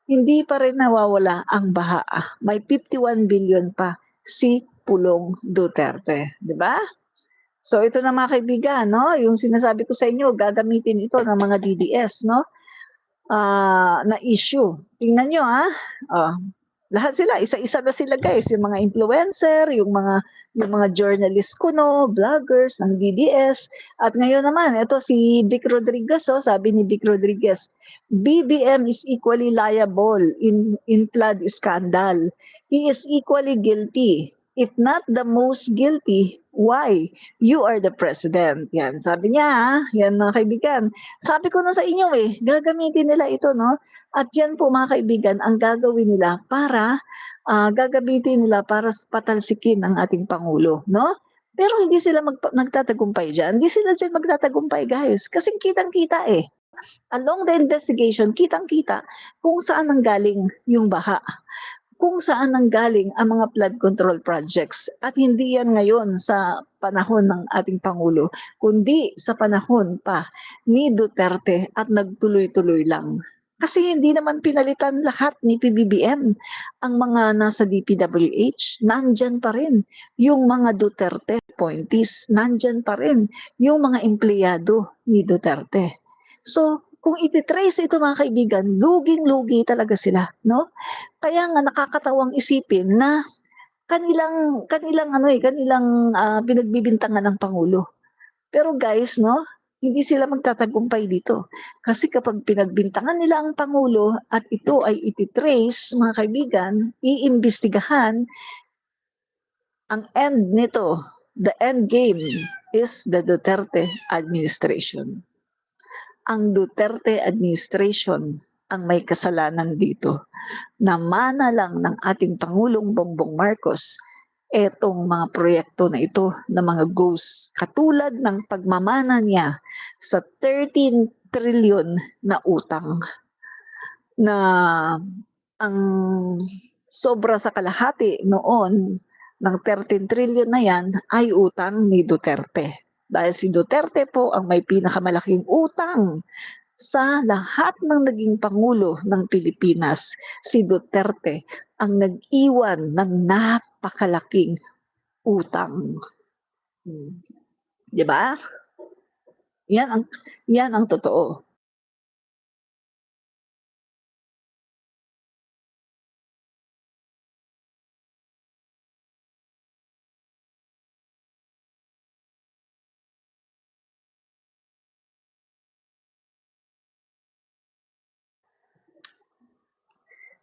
hindi pa rin nawawala ang baha. May 51 billion pa si Pulong Duterte, 'di ba? So ito na mga kaibigan, no, yung sinasabi ko sa inyo, gagamitin ito ng mga DDS, no, na issue. Tingnan nyo lahat sila, isa-isa na sila guys, yung mga influencer, yung mga journalist kuno, vloggers ng DDS. At ngayon naman, ito si Vic Rodriguez, sabi ni Vic Rodriguez, BBM is equally liable in flood scandal. He is equally guilty. if not the most guilty, why? You are the president. Yan, sabi niya, yan mga kaibigan. Sabi ko na sa inyo gagamitin nila ito, no? At yan po mga kaibigan, ang gagawin nila para, gagamitin nila para patalsikin ang ating Pangulo, no? Pero hindi sila nagtatagumpay dyan. Hindi sila dyan magtatagumpay, guys. Kasi kitang-kita Along the investigation, kitang-kita kung saan nanggaling yung baha, kung saan nanggaling ang mga flood control projects. At hindi yan ngayon sa panahon ng ating Pangulo, kundi sa panahon pa ni Duterte at nagtuloy-tuloy lang. Kasi hindi naman pinalitan lahat ni PBBM. Ang mga nasa DPWH, nandyan pa rin. Yung mga Duterte appointees, nandyan pa rin. Yung mga empleyado ni Duterte. So, kung ititrace ito mga kaibigan, luging-lugi talaga sila, no? Kaya nga nakakatawang isipin na kanilang pinagbibintangan ng Pangulo. Pero guys, no, hindi sila magtatagumpay dito. Kasi kapag pinagbintangan nila ang Pangulo at ito ay ititrace, mga kaibigan, iimbestigahan, ang end nito, the end game is the Duterte administration. Ang Duterte administration ang may kasalanan dito. Namana lang ng ating Pangulong Bongbong Marcos etong mga proyekto na ito na mga goals. Katulad ng pagmamana niya sa 13 trillion na utang na ang sobra sa kalahati noon ng 13 trillion na yan ay utang ni Duterte. Dahil si Duterte po ang may pinakamalaking utang sa lahat ng naging Pangulo ng Pilipinas. Si Duterte ang nag-iwan ng napakalaking utang. Di ba? Yan ang totoo.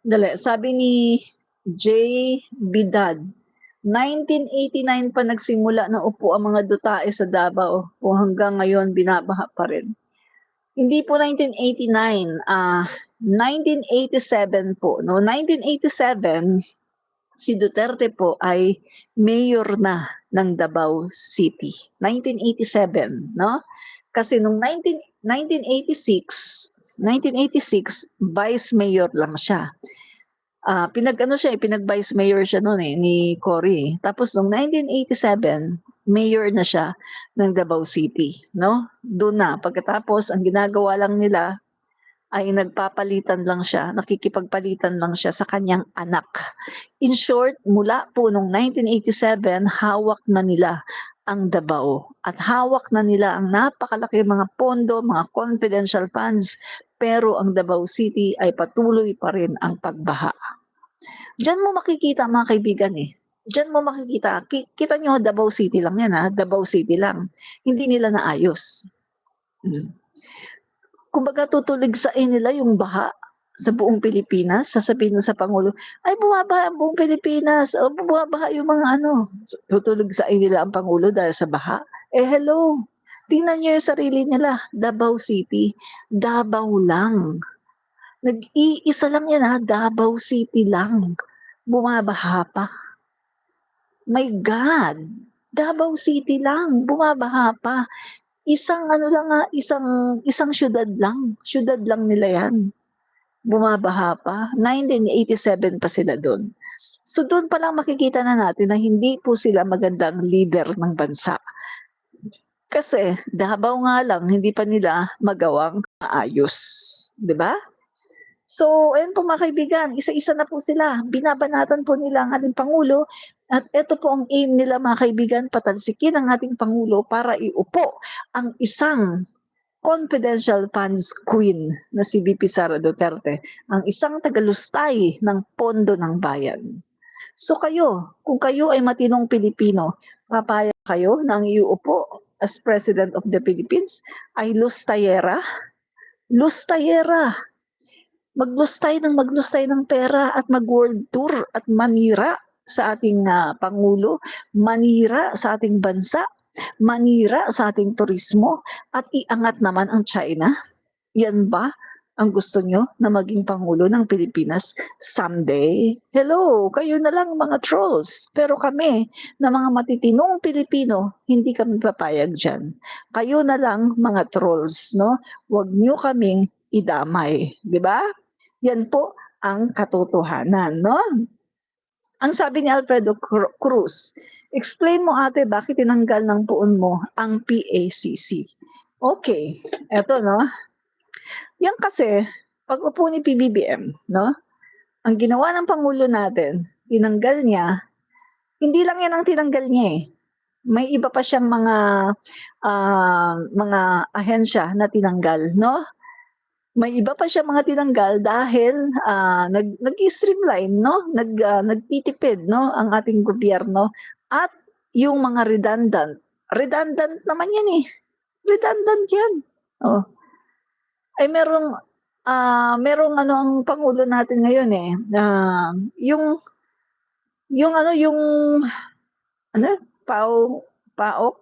Dali, sabi ni J. Bidad, 1989 pa nagsimula na upo ang mga dutae sa Davao o hanggang ngayon binabaha pa rin. Hindi po 1989, 1987 po. No? 1987, si Duterte po ay mayor na ng Davao City. 1987, no? Kasi nung 1986, vice mayor lang siya. Pinag-vice mayor siya noon ni Cory. Tapos noong 1987, mayor na siya ng Davao City, no? Doon na pagkatapos ang ginagawa lang nila ay nakikipagpalitan lang siya sa kanyang anak. In short, mula po noong 1987, hawak na nila ang Davao at hawak na nila ang napakalaki mga pondo, mga confidential funds, pero ang Davao City ay patuloy pa rin ang pagbaha. Diyan mo makikita mga kaibigan Diyan mo makikita. Kita nyo, Davao City lang yan Davao City lang. Hindi nila naayos. Kumbaga tutuligsain nila yung baha sa buong Pilipinas, sasabihin sa Pangulo, ay bumabaha ang buong Pilipinas, o bumabaha yung mga tutuligsain nila ang Pangulo dahil sa baha. Hello, tingnan nyo yung sarili nila, Davao City, Davao lang. Nag-iisa lang yan Davao City lang. Bumabaha pa. My God, Davao City lang, bumabaha pa. Isang isang syudad lang nila yan. Bumabaha pa. 1987 pa sila doon. So doon pa lang makikita na natin na hindi po sila magandang leader ng bansa. Kasi Davao nga lang, hindi pa nila magawang maayos. Diba? So, ayun po mga kaibigan, isa-isa na po sila. Binabanatan po nila ang ating Pangulo at ito po ang aim nila mga kaibigan, patalsikin ang ating Pangulo para iupo ang isang confidential funds queen na si VP Sara Duterte, ang isang tagalustay ng pondo ng bayan. So kayo, kung kayo ay matinong Pilipino, papayag kayo na ang iuupo as President of the Philippines ay lustayera? Lustayera! Maglustay ng pera at mag-world tour at manira sa ating Pangulo, manira sa ating bansa, manira sa ating turismo, at iangat naman ang China? Yan ba ang gusto nyo na maging Pangulo ng Pilipinas someday? Hello, kayo na lang mga trolls. Pero kami, na mga matitinong Pilipino, hindi kami papayag dyan. Kayo na lang mga trolls, no? Huwag nyo kaming idamay. Di ba? Yan po ang katotohanan, no? Ang sabi ni Alfredo Cruz, explain mo ate bakit tinanggal ng puon mo ang PACC. Okay, eto no. Yan kasi, pag-upo ni PBBM, no? Ang ginawa ng Pangulo natin, tinanggal niya, hindi lang yan ang tinanggal niya eh. May iba pa siyang mga ahensya na tinanggal, no? May iba pa siyang mga tinanggal dahil nag-streamline, no? Nagtitipid, no? Ang ating gobyerno at yung mga redundant. Redundant naman yan eh. Redundant yan. Oh. Ay merong ano ang Pangulo natin ngayon eh, yung PAOK,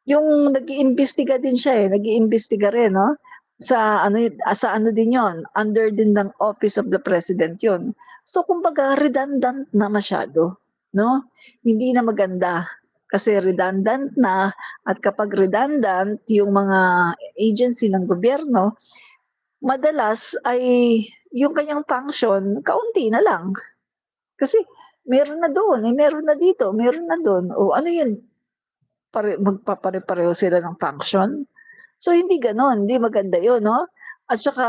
yung nag-iimbestiga din siya eh, nag-iimbestiga rin, no? Sa ano din yon, under din ng Office of the President yon. So kumbaga redundant na masyado, no? Hindi na maganda. Kasi redundant na, at kapag redundant yung mga agency ng gobyerno, madalas ay yung kanyang function, kaunti na lang. Kasi meron na doon, meron na dito, meron na doon. O ano yun? Magpapare-pareho sila ng function? So hindi ganon, hindi maganda yun, no? At saka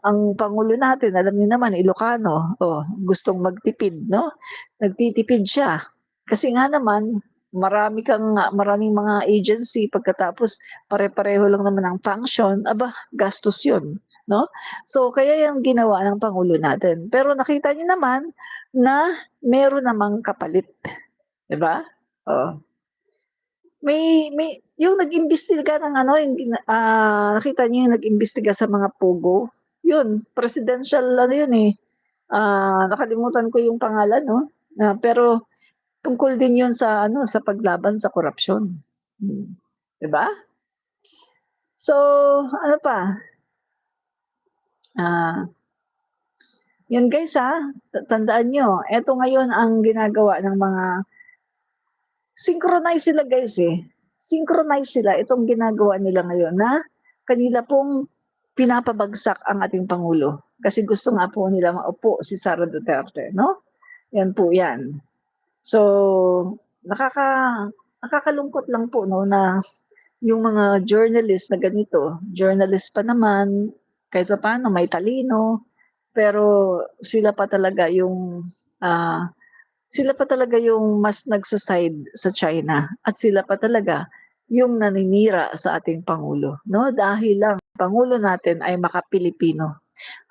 ang Pangulo natin, alam niyo naman, Ilocano, gustong magtipid, no? Nagtitipid siya. Kasi nga naman, maraming mga agency, pagkatapos pare-pareho lang naman ang function, gastos yun, no? So kaya yung ginawa ng Pangulo natin. Pero nakita niyo naman na meron namang kapalit, 'di ba? May yung nag-imbestiga ng nakita niyo yung nag-imbestiga sa mga pogo, yun presidential yun eh. Nakalimutan ko yung pangalan, no? Pero tungkol din 'yun sa sa paglaban sa korupsyon. 'Di ba? So, ano pa? 'Yun guys tandaan nyo, eto ngayon ang ginagawa ng mga synchronize sila guys eh. Synchronize sila itong ginagawa nila ngayon na kanila pong pinapabagsak ang ating Pangulo. Kasi gusto nga po nila maupo si Sara Duterte, no? Yan po yan. So, nakakalungkot lang po no na yung mga journalist na ganito, journalist pa naman, kahit pa paano may talino, pero sila pa talaga yung mas nagsaside sa China at sila pa talaga yung naninira sa ating Pangulo, no? Dahil lang Pangulo natin ay maka-Pilipino.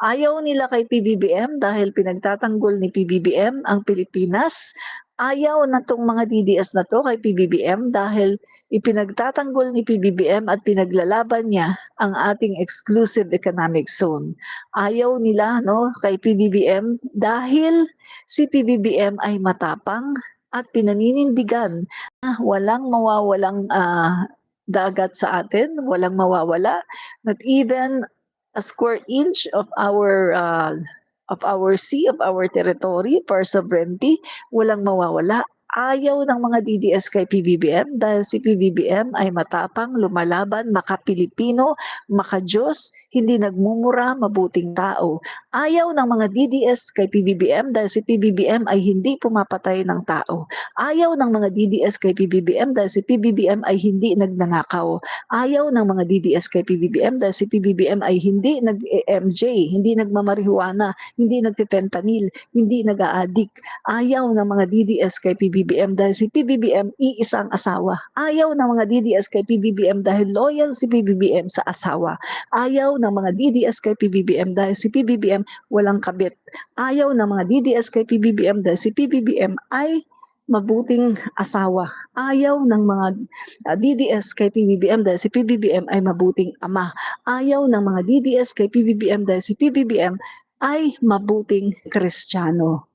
Ayaw nila kay PBBM dahil pinagtatanggol ni PBBM ang Pilipinas. Ayaw na tong mga DDS na to kay PBBM dahil ipinagtatanggol ni PBBM at pinaglalaban niya ang ating exclusive economic zone. Ayaw nila kay PBBM dahil si PBBM ay matapang at pinaninindigan na walang mawawalang dagat sa atin, walang mawawala, not even a square inch of our sea, of our territory, for sovereignty, walang mawawala. Ayaw ng mga DDS kay PBBM dahil si PBBM ay matapang, lumalaban, maka-Pilipino, maka-Diyos, hindi nagmumura, mabuting tao. Ayaw ng mga DDS kay PBBM dahil si PBBM ay hindi pumapatay ng tao. Ayaw ng mga DDS kay PBBM dahil si PBBM ay hindi nagnanakaw. Ayaw ng mga DDS kay PBBM dahil si PBBM ay hindi nag-MJ, hindi nagmamarihuana, hindi nagpe-fentanyl, hindi nag-a-addict. Ayaw ng mga DDS kay PBBM dahil si PBBM iisang asawa. Ayaw ng mga DDS kay PBBM dahil loyal si PBBM sa asawa. Ayaw ng mga DDS kay PBBM dahil si PBBM walang kabit. Ayaw ng mga DDS kay PBBM dahil si PBBM ay mabuting asawa. Ayaw ng mga DDS kay PBBM dahil si PBBM ay mabuting ama. Ayaw ng mga DDS kay PBBM dahil si PBBM ay mabuting Kristiyano.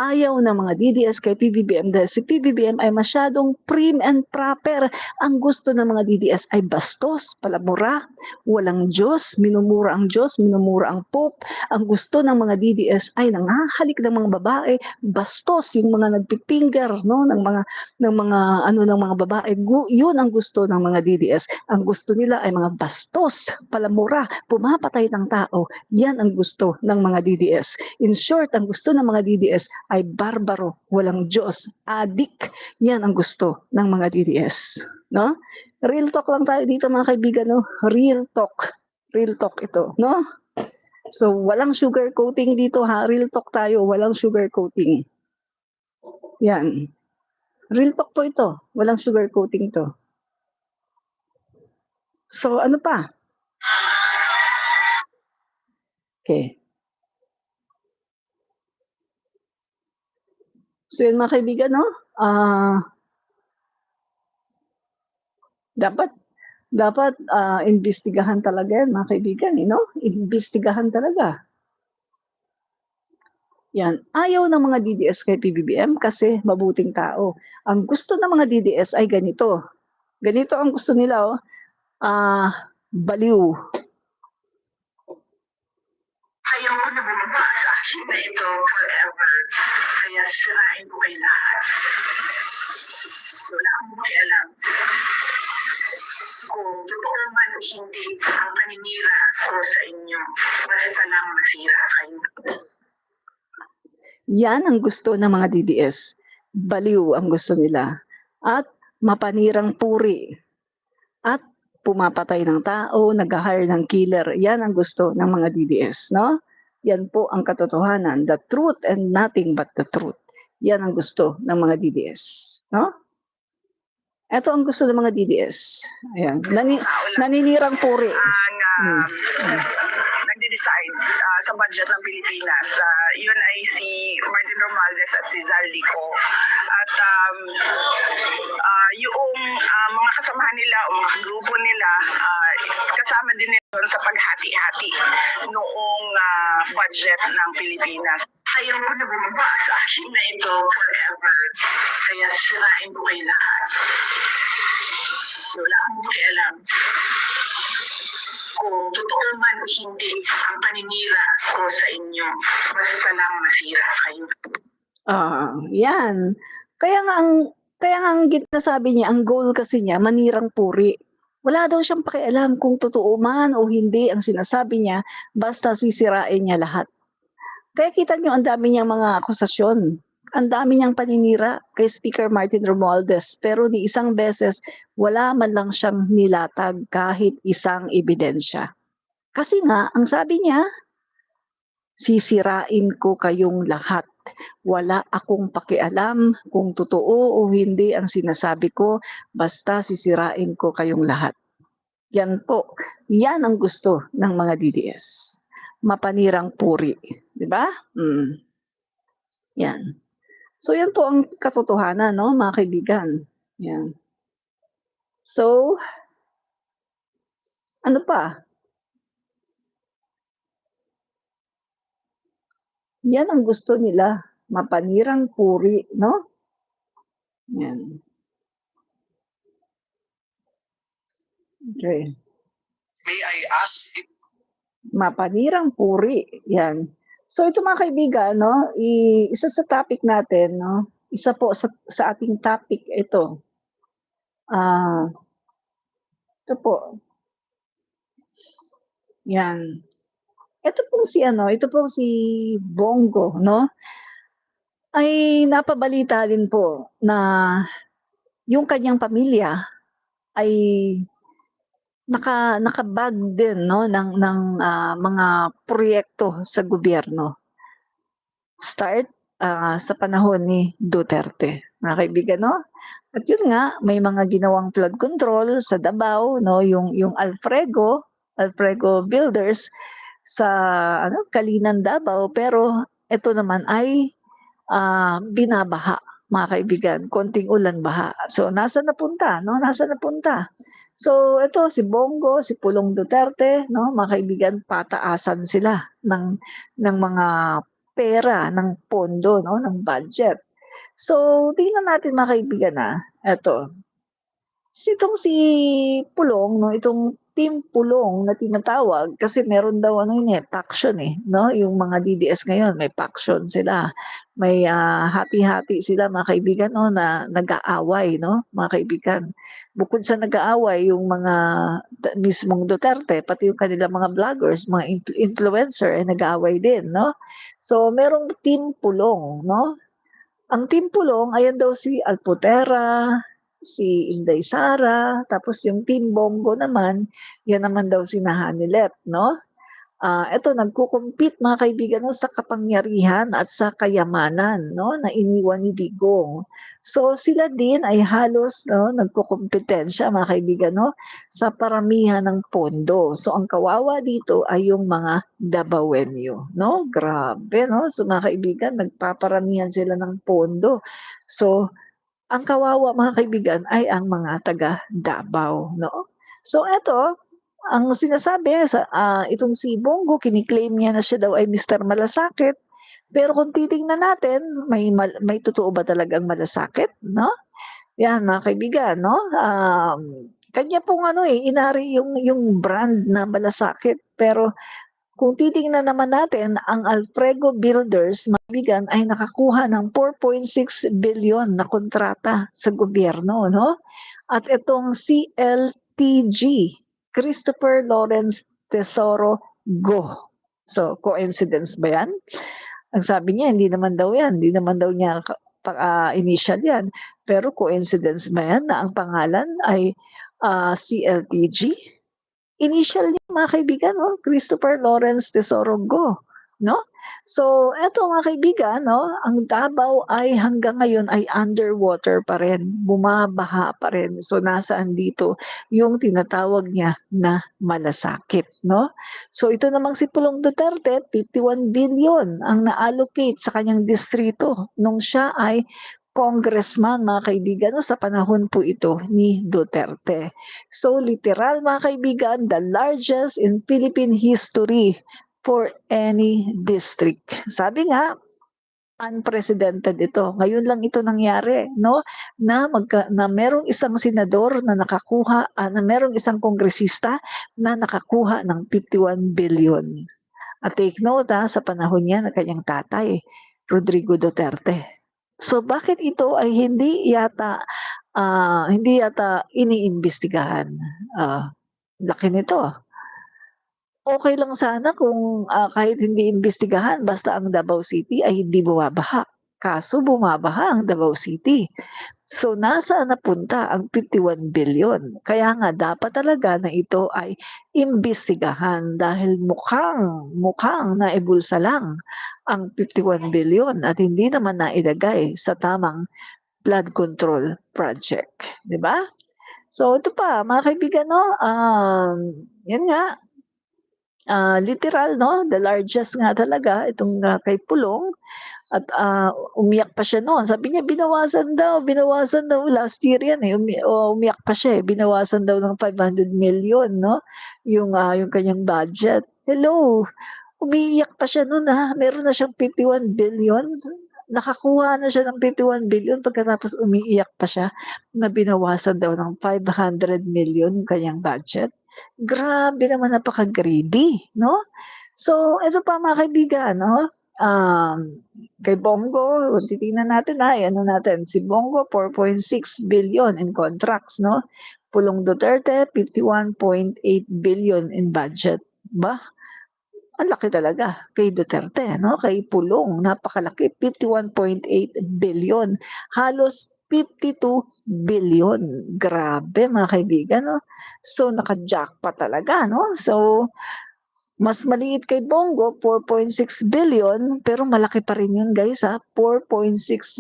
Ayaw ng mga DDS kay PBBM dahil si PBBM ay masyadong prim and proper. Ang gusto ng mga DDS ay bastos, palamura, walang Diyos, minumura ang Diyos, minumura ang Pope. Ang gusto ng mga DDS ay nangahalik ng mga babae, bastos, yung mga nagpipinger, no, ng mga babae. Yun ang gusto ng mga DDS. Ang gusto nila ay mga bastos, palamura, pumapatay ng tao. Yan ang gusto ng mga DDS. In short, ang gusto ng mga DDS ay barbaro, walang Diyos, adik. Yan ang gusto ng mga DDS. No? Real talk lang tayo dito mga kaibigan. No? Real talk. Real talk ito. No? So, walang sugar coating dito ha. Real talk tayo, walang sugar coating. Yan. Real talk to ito. Walang sugar coating to. So, ano pa? Okay. So yun mga kaibigan, no? Dapat imbestigahan talaga yan mga kaibigan, no? Imbestigahan talaga. Yan. Ayaw ng mga DDS kay PBBM kasi mabuting tao. Ang gusto ng mga DDS ay ganito. Ganito ang gusto nila, oh. Baliw. Ayaw ko na bumaba sa action na ito forever. Kaya sirain ko kay lahat. Wala akong makialam. Kung totoo man o hindi ang paninira ko sa inyo, basta lang masira kayo. Yan ang gusto ng mga DDS. Baliw ang gusto nila. At mapanirang puri. At pumapatay ng tao, nag-hire ng killer. Yan ang gusto ng mga DDS, no? Yan po ang katotohanan. The truth and nothing but the truth. Yan ang gusto ng mga DDS, no? Ito ang gusto ng mga DDS. Ayan. Naninirang puri. Nagde-decide sa budget ng Pilipinas. Yun ay si Martin Romualdez at si Zaldico. At yung mga kasamahan nila o mga grupo nila, kasama din nila sa paghati-hati noong budget ng Pilipinas. Ayaw ko na bumaba sa action na ito forever. Kaya sirain ko kay lahat. Wala akong makialam. Kung totoo man o hindi ang paninira ko sa inyo, basta lang masira kayo. Yan. Kaya nga ang ginasabi niya, ang goal kasi niya, manirang puri. Wala daw siyang pakialam kung totoo man o hindi ang sinasabi niya, basta sisirain niya lahat. Kaya kita niyo ang dami niyang mga akusasyon. Ang dami niyang paninira kay Speaker Martin Romualdez, pero ni isang beses wala man lang siyang nilatag kahit isang ebidensya. Kasi nga, ang sabi niya, sisirain ko kayong lahat. Wala akong pakialam kung totoo o hindi ang sinasabi ko, basta sisirain ko kayong lahat. Yan po. Yan ang gusto ng mga DDS. Mapanirang puri. Di ba? Yan. So, yan po ang katotohanan, no, mga kaibigan. Yan. So, ano pa? Yan ang gusto nila. Mapanirang puri, no? Yan. Okay. May I ask if Mapanirang puri. Yan. So ito mga kaibigan, no, isa sa topic natin, no, isa po sa ating topic ito. Ito po. Yan. Ito pong si Bongo, no, ay napabalita din po na yung kanyang pamilya ay nakabag din, no, ng mga proyekto sa gobyerno. Start sa panahon ni Duterte, mga kaibigan, no? At yun nga, may mga ginawang flood control sa Davao, no, yung Alfrego Builders sa Kalinan, Davao, pero ito naman ay binabaha, mga kaibigan, konting ulan baha. So nasa napunta, no? So ito si Bongo, si Pulong Duterte, no, mga kaibigan, pataasan sila ng mga pera, ng pondo, no, ng budget. So, tingnan natin mga kaibigan, eto. Itong si Pulong 'no, itong Team Pulong na tinatawag kasi meron daw ano yun, faction, 'no, yung mga DDS ngayon may faction sila. May, hati-hati sila mga kaibigan 'no, na nag-aaway 'no, mga kaibigan. Bukod sa nag-aaway yung mga mismong Duterte, pati yung kanilang mga vloggers, mga influencer ay nag-aaway din 'no. So merong Team Pulong 'no. Ang Team Pulong ayan daw si Alputera, si Inday Sara, tapos yung Team Bongo naman, yan naman daw sina Hanilet 'no. Eto nagko-compete mga kaibigan 'no, sa kapangyarihan at sa kayamanan 'no, na iniwan ni Digong. So sila din ay halos 'no, nagkokompetensya mga kaibigan 'no, sa paramihan ng pondo. So ang kawawa dito ay yung mga Dabawenyo 'no, grabe 'no. So mga kaibigan nagpaparamihan sila ng pondo. So ang kawawa mga kaibigan ay ang mga taga Davao 'no. So eto ang sinasabi itong si Bongo kini-claim niya na siya daw ay Mr. Malasakit, pero kung titingnan natin may totoo ba talagang malasakit 'no? 'Yan mga kaibigan 'no, kanya pong ano, inari yung brand na Malasakit, pero kung titingnan naman natin ang Alfrego Builders mga kaibigan ay nakakuha ng 4.6 billion na kontrata sa gobyerno 'no? At itong CLTG, Christopher Lawrence Tesoro Go. So, coincidence ba 'yan? Ang sabi niya hindi naman daw 'yan, hindi naman daw niya initial 'yan. Pero coincidence ba 'yan na ang pangalan ay, CLTG? Initial niya mga kaibigan 'no, Christopher Lawrence Tesoro Go, 'no? So eto mga kaibigan 'no, ang Davao ay hanggang ngayon ay underwater pa rin, bumabaha pa rin. So nasaan dito yung tinatawag niya na malasakit 'no? So ito namang si Pulong Duterte, 51 billion ang na-allocate sa kanyang distrito nung siya ay congressman mga kaibigan 'no, sa panahon po ito ni Duterte. So literal mga kaibigan, the largest in Philippine history for any district. Sabi nga, unprecedented ito. Ngayon lang ito nangyari, no? Na merong isang senador na nakakuha, na merong isang kongresista na nakakuha ng 51 billion. At take note sa panahon niya ng kanyang tatay, Rodrigo Duterte. So bakit ito ay hindi yata iniimbestigahan? Laki nito. Okey lang sana kung, kahit hindi imbestigahan basta ang Davao City ay hindi bumabaha. Kaso bumabaha ang Davao City. So nasaan napunta ang 51 billion? Kaya nga dapat talaga na ito ay imbestigahan dahil mukhang naibulsa lang ang 51 billion at hindi naman nailagay sa tamang flood control project, 'di ba? So ito pa mga kaibigan 'no, 'yun nga, literal 'no, the largest nga talaga itong, kay Pulong at, umiyak pa siya noon. Sabi niya binawasan daw last year 'yan, umiyak pa siya, binawasan daw ng 500 million 'no, yung kanyang budget. Hello, umiiyak pa siya no'n, meron na siyang 51 billion. Nakakuha na siya ng 51 billion pagkatapos umiiyak pa siya na binawasan daw ng 500 million yung kanyang budget. Grabe naman, napaka-greedy 'no? So eto pa mga kaibigan 'no, kay Bongo kung titingnan natin, i-ano natin si Bongo 4.6 billion in contracts 'no, Pulong Duterte 51.8 billion in budget. Ba, ang laki talaga kay Duterte 'no, kay Pulong napakalaki 51.8 billion, halos 52 billion. Grabe mga kaibigan 'no. So naka-jackpot talaga 'no. So mas maliit kay Bongo 4.6 billion pero malaki pa rin 'yun guys 4.6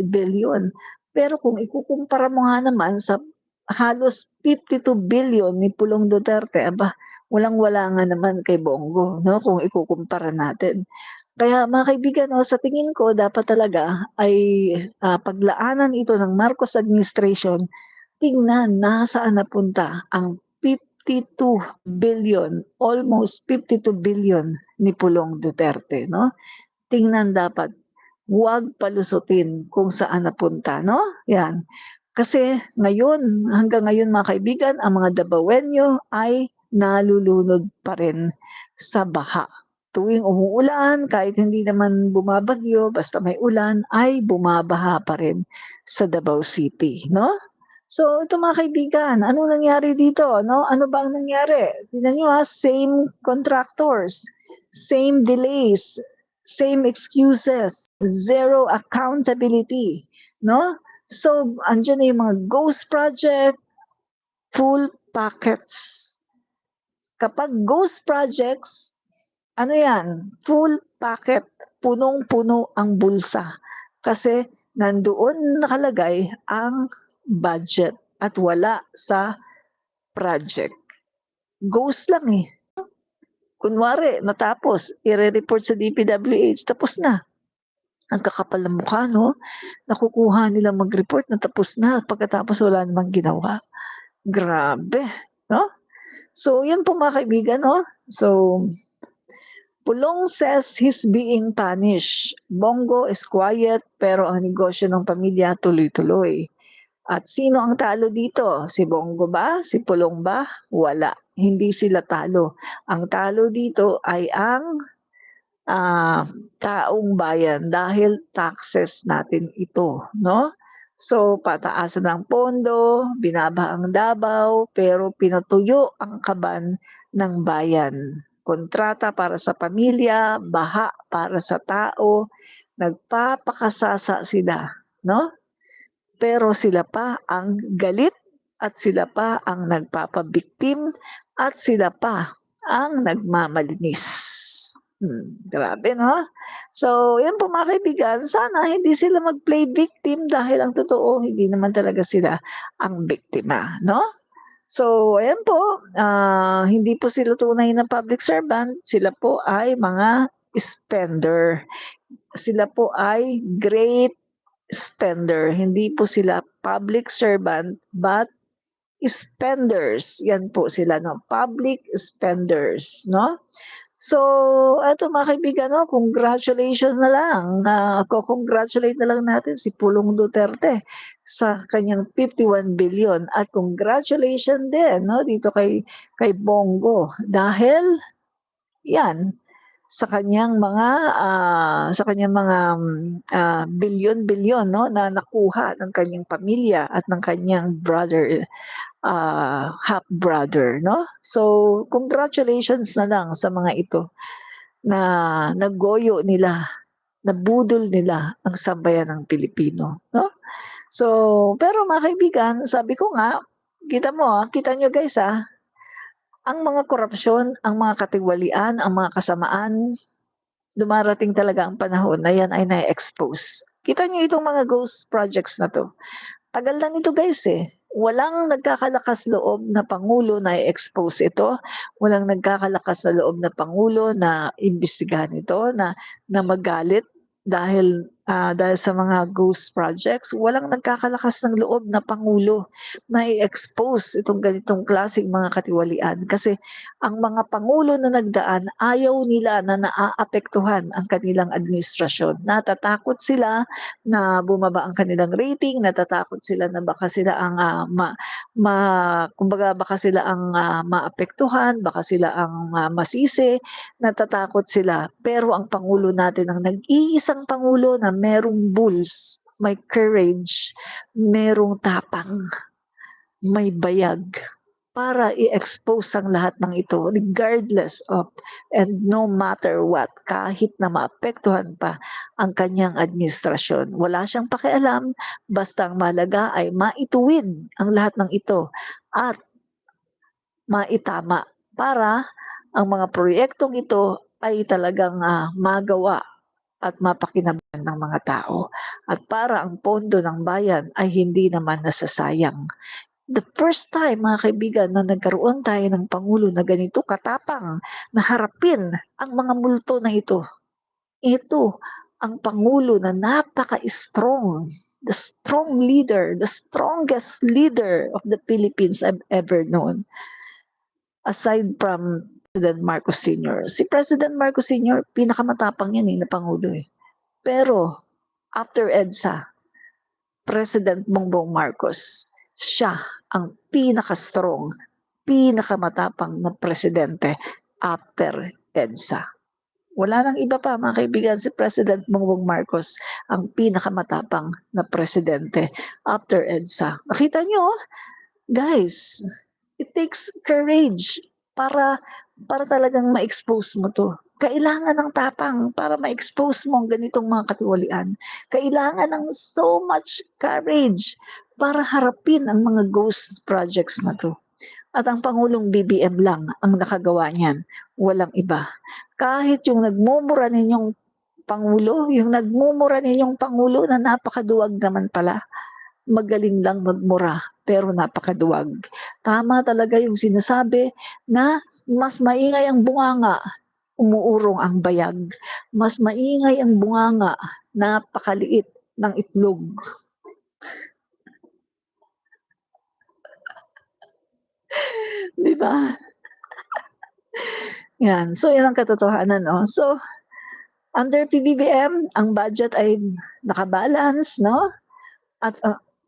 billion. Pero kung ikukumpara mo nga naman sa halos 52 billion ni Pulong Duterte, aba walang-wala nga naman kay Bongo 'no, kung ikukumpara natin. Kaya mga kaibigan 'no, sa tingin ko dapat talaga ay, paglaanan ito ng Marcos administration, tingnan nasaan napunta ang 52 billion, almost 52 billion ni Pulong Duterte 'no. tingnan dapat, huwag palusutin kung saan napunta, no? Yan. Kasi ngayon, hanggang ngayon mga kaibigan, ang mga Dabawenyo ay nalulunod pa rin sa baha. Tuwing umuulan, kahit hindi naman bumabagyo, basta may ulan, ay bumabaha pa rin sa Davao City, no? So, ito mga kaibigan, anong nangyari dito, no? Ano ba ang nangyari? Tingnan nyo same contractors, same delays, same excuses, zero accountability, no? So, andyan na yung mga ghost project, full packets. Kapag ghost projects, ano yan, full packet, punong-puno ang bulsa. Kasi nandoon nakalagay ang budget at wala sa project. Ghost lang eh. Kunwari, natapos, i-report sa DPWH, tapos na. Ang kakapal ng mukha, no? Nakukuha nila mag-report na tapos na pagkatapos wala namang ginawa. Grabe, no? So, yun po mga kaibigan, no? So, Pulong says he's being punished. Bongo is quiet pero ang negosyo ng pamilya tuloy-tuloy. At sino ang talo dito? Si Bongo ba? Si Pulong ba? Wala. Hindi sila talo. Ang talo dito ay ang taong bayan dahil taxes natin ito, no? So, pataasan ng pondo, binaba ang Davao, pero pinatuyo ang kaban ng bayan. Kontrata para sa pamilya, baha para sa tao, nagpapakasasa sila, no? Pero sila pa ang galit at sila pa ang nagpapabiktim at sila pa ang nagmamalinis. Grabe, no? So, yan po mga kaibigan, sana hindi sila mag-play victim dahil ang totoo, hindi naman talaga sila ang biktima, no? So, ayan po, hindi po sila tunay na public servant, sila po ay mga spender. Sila po ay great spender. Hindi po sila public servant, but spenders. Yan po sila, no? Public spenders, no? So, eto mga kaibigan, no, congratulations na lang. Congratulate na lang natin si Pulong Duterte sa kanyang 51 billion at congratulations din, no, dito kay Bongo dahil yan sa kanyang mga bilyon-bilyon, no, na nakuha ng kanyang pamilya at ng kanyang brother, half brother, no? So, congratulations na lang sa mga ito na nagoyo nila, nabudol nila ang sambayan ng Pilipino, no? So, pero mga kaibigan, sabi ko nga, kita nyo guys ang mga korupsyon, ang mga katiwalian, ang mga kasamaan, dumarating talaga ang panahon na yan ay na-expose. Kita nyo itong mga ghost projects na to. Tagal na nito guys eh. Walang nagkakalakas loob na Pangulo na i-expose ito. Walang nagkakalakas na loob na Pangulo na imbestigahan ito, na magalit dahil sa mga ghost projects. Walang nagkakalakas ng loob na Pangulo na i-expose itong ganitong klaseng mga katiwalian. Kasi ang mga Pangulo na nagdaan, ayaw nila na naaapektuhan ang kanilang administrasyon. Natatakot sila na bumaba ang kanilang rating, natatakot sila na baka sila ang kumbaga baka sila ang maapektuhan, baka sila ang masisi, natatakot sila. Pero ang Pangulo natin, ang nag-iisang Pangulo na merong bulls, may courage, merong tapang, may bayag para i-expose ang lahat ng ito regardless of and no matter what, kahit na maapektuhan pa ang kanyang administrasyon. Wala siyang pakialam, basta ang mahalaga ay maituwid ang lahat ng ito at maitama para ang mga proyektong ito ay talagang magawa at mapakinabangan ng mga tao. At para ang pondo ng bayan ay hindi naman nasasayang. The first time, mga kaibigan, na nagkaroon tayo ng Pangulo na ganito katapang na harapin ang mga multo na ito. Ito ang Pangulo na napaka-strong, the strong leader, the strongest leader of the Philippines I've ever known. Aside from President Marcos Sr. Si President Marcos Sr., pinakamatapang yan na Pangulo eh. Pero after EDSA, President Bongbong Marcos, siya ang pinaka-strong, pinakamatapang na presidente after EDSA. Wala nang iba pa mga kaibigan, si President Bongbong Marcos ang pinakamatapang na presidente after EDSA. Nakita nyo, guys, it takes courage para talagang ma-expose mo to. Kailangan ng tapang para ma-expose mo ang ganitong mga katiwalian. Kailangan ng so much courage para harapin ang mga ghost projects na to. At ang Pangulong BBM lang ang nakagawa niyan. Walang iba. Kahit yung nagmumura ninyong Pangulo, na napakaduwag naman pala. Magaling lang magmura, pero napakaduwag. Tama talaga yung sinasabi na mas maingay ang bunganga, umuurong ang bayag. Mas maingay ang bunganga, napakaliit ng itlog. Di ba? Yan. So, yan ang katotohanan, no? So, under PBBM, ang budget ay nakabalance, no? At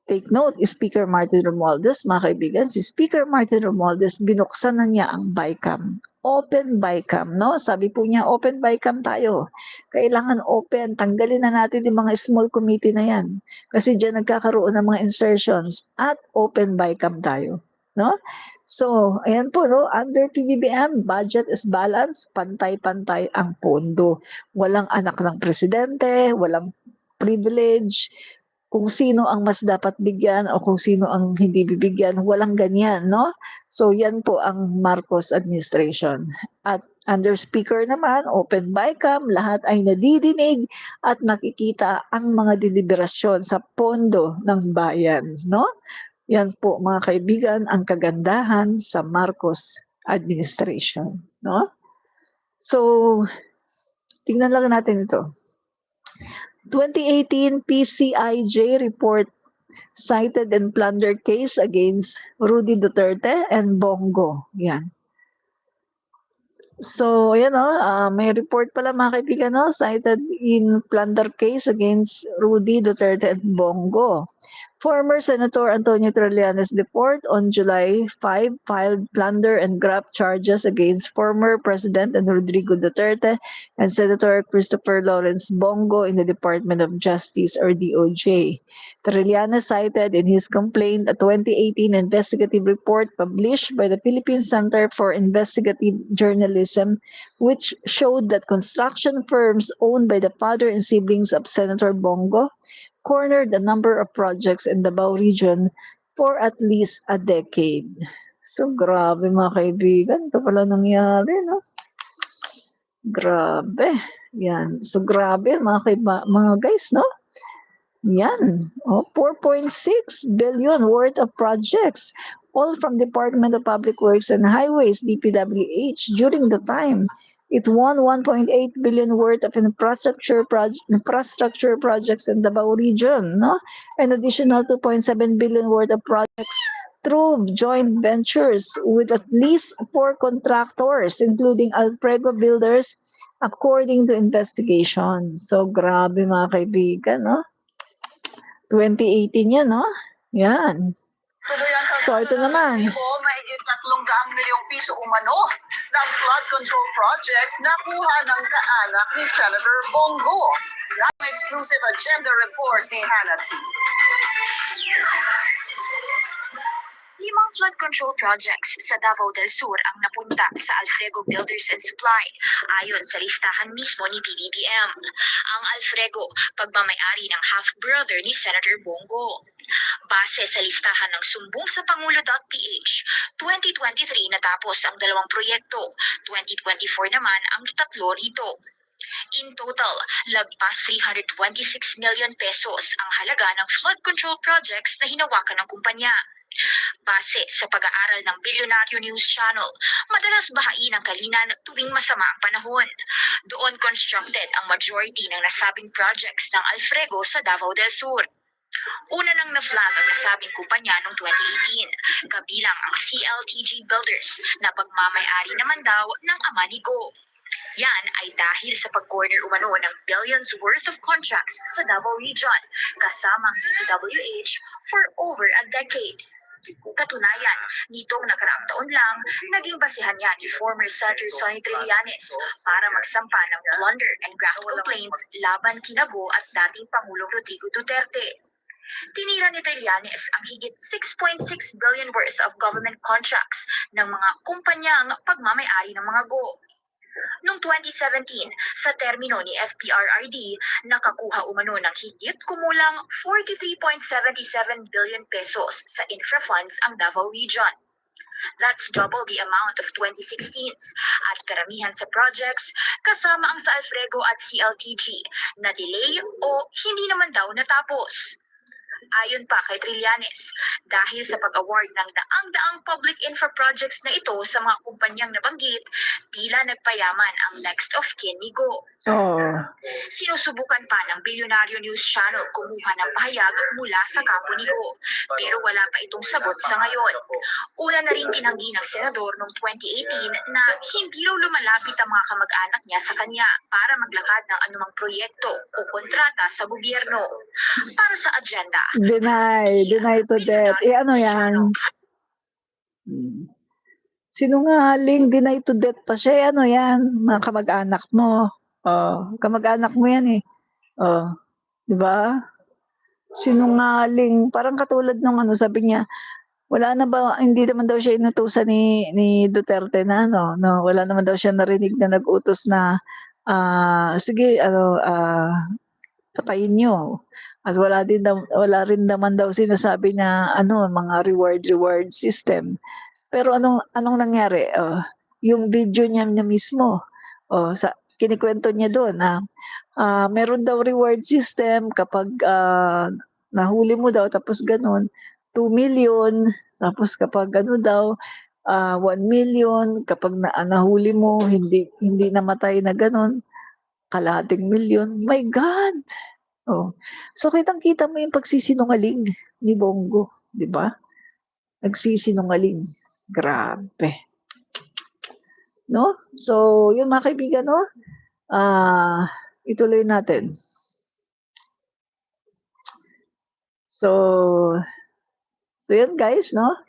take note, Speaker Martin Romualdez, mga kaibigan, si Speaker Martin Romualdez, binuksan na niya ang BICAM. Open BICAM, no? Sabi po niya, open BICAM tayo. Kailangan open. Tanggalin na natin yung mga small committee na yan. Kasi dyan nagkakaroon ng mga insertions at open BICAM tayo. No? So, ayan po, no? Under PBBM, budget is balanced, pantay-pantay ang pondo. Walang anak ng presidente, walang privilege, kung sino ang mas dapat bigyan o kung sino ang hindi bibigyan, walang ganyan, no? So, yan po ang Marcos administration. At under speaker naman, open BICAM, lahat ay nadidinig at nakikita ang mga deliberasyon sa pondo ng bayan, no? Yan po mga kaibigan ang kagandahan sa Marcos administration, no? So, tingnan lang natin ito. 2018 PCIJ report cited and plunder case against Rudy Duterte and Bongo. Yan. So, yan may report pala mga kaibigan, no? Cited in plunder case against Rudy Duterte and Bongo. Former Senator Antonio Trillanes IV on July 5 filed plunder and graft charges against former President and Rodrigo Duterte and Senator Christopher Lawrence Bongo in the Department of Justice or DOJ. Trillanes cited in his complaint a 2018 investigative report published by the Philippine Center for Investigative Journalism, which showed that construction firms owned by the father and siblings of Senator Bongo cornered a number of projects in the Davao region for at least a decade. So, grabe mga kaibigan. Ito pala nangyari, no? Grabe. Yan. So, grabe mga guys, no? Yan. 4.6 billion worth of projects, all from Department of Public Works and Highways, DPWH, during the time. It won 1.8 billion worth of infrastructure projects in the Davao region, no? An additional 2.7 billion worth of projects through joint ventures with at least 4 contractors, including Alfrego Builders, according to investigation. So, grabe mga kaibigan, no? 2018 yan, no? Yan. So, ito naman. Mahigit 300 milyong piso umano ng flood control projects na kuha ng kaanak ni Senator Bongo. Ang exclusive agenda report ni Hannah T. 5 flood control projects sa Davao del Sur ang napunta sa Alfrego Builders and Supply ayon sa listahan mismo ni PBBM. Ang Alfrego, pagmamayari ng half-brother ni Senator Bongo. Base sa listahan ng sumbong sa Pangulo.ph, 2023 natapos ang 2 proyekto, 2024 naman ang 3 rito. In total, lagpas 326 million pesos ang halaga ng flood control projects na hinawakan ng kumpanya. Base sa pag-aaral ng Bilyonaryo News Channel, madalas bahain ang kalinan tuwing masama ang panahon. Doon constructed ang majority ng nasabing projects ng Alfrego sa Davao del Sur. Una nang na-flag ang nasabing kumpanya noong 2018, kabilang ang CLTG Builders na pagmamay-ari naman daw ng ama ni Go. Yan ay dahil sa pag-corner umano ng billions worth of contracts sa Davao Region, kasamang DPWH for over a decade. Katunayan, nitong nakaraang taon lang, naging basihan niya ni former Senator Sonny Trillanes para magsampa ng plunder and graft complaints laban kina Go at dating Pangulong Rodrigo Duterte. Tinira ni Trillanes ang higit 6.6 billion worth of government contracts ng mga kumpanyang pagmamay-ari ng mga Go. Noong 2017, sa termino ni FPRRD, nakakuha umano ng higit kumulang 43.77 billion pesos sa infra funds ang Davao Region. That's double the amount of 2016's at karamihan sa projects kasama ang sa Alfrego at CLTG na delay o hindi naman daw natapos. Ayon pa kay Trillanes, dahil sa pag-award ng daang-daang public infra projects na ito sa mga kumpanyang nabanggit, tila nagpayaman ang next of kin ni Go. Oo. Sinusubukan pa ng Bilyonaryo News Channel kumuha ng pahayag mula sa kampo ni Go, pero wala pa itong sagot sa ngayon. Una na rin tinanggi ng senador noong 2018 na hindi raw lumalapit ang mga kamag-anak niya sa kanya para maglakad ng anumang proyekto o kontrata sa gobyerno. Para sa agenda, Deny to death. Ano yan? Sinungaling, deny to death pa siya. Ano yan? Mga kamag-anak mo. Kamag-anak mo yan eh. Di ba? Sinungaling. Parang katulad ng sabi niya, wala na ba, hindi naman daw siya inutusan ni Duterte na wala naman daw siya narinig na nag-utos na sige, patayin niyo. At wala rin naman daw sinasabi na mga reward system. Pero anong nangyari? Yung video niya mismo, kinikwento niya doon na meron daw reward system kapag nahuli mo daw tapos ganun, 2 million, tapos kapag 1 million, kapag nahuli mo, hindi namatay na ganun, kalahating milyon. My God! So kitang-kita mo yung pagsisinungaling ni Bongo, di ba? Nagsisinungaling. Grabe. No? So, yun mga kaibigan, no? Ituloy natin. So yun guys, no?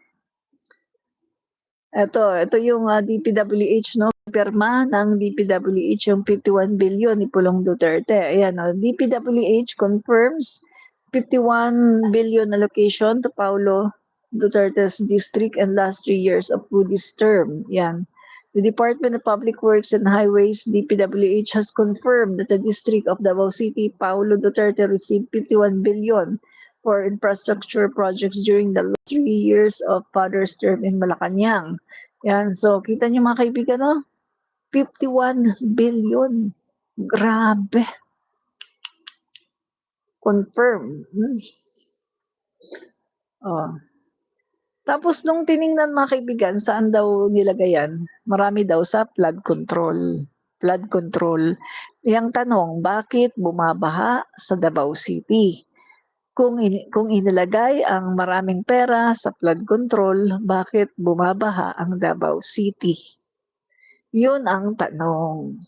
Ito yung DPWH, no? Pirma ng DPWH yung 51 billion ni Pulong Duterte. Ayan, DPWH confirms 51 billion allocation to Paulo Duterte's district and last 3 years of Rudy's term. Yan. The Department of Public Works and Highways, DPWH, has confirmed that the district of Davao City, Paulo Duterte, received 51 billion for infrastructure projects during the last 3 years of father's term in Malacanang. Yan. So, kita nyo mga kaibigan, no? 51 billion. Grabe. Confirm. Tapos nung tiningnan mga kaibigan, saan daw nilagay yan? Marami daw sa flood control. Flood control. Yang tanong, bakit bumabaha sa Davao City? Kung inilagay ang maraming pera sa flood control, bakit bumabaha ang Davao City? Yun ang tanong.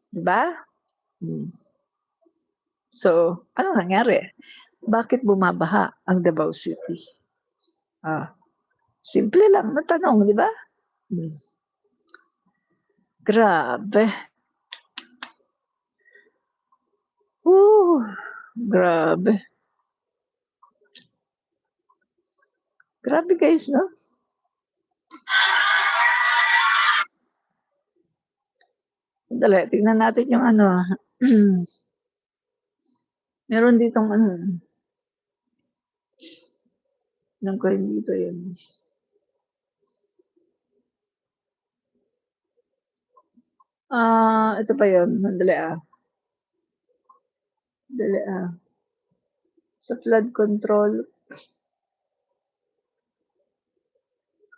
Diba? So, ano nangyari? Bakit bumabaha ang Davao City? Simple lang na tanong, di ba? Grabe. Grabe. Grabe guys, no? Dali, tingnan natin yung meron ditong nang ko dito yun. Ito pa yun. Dali sa flood control.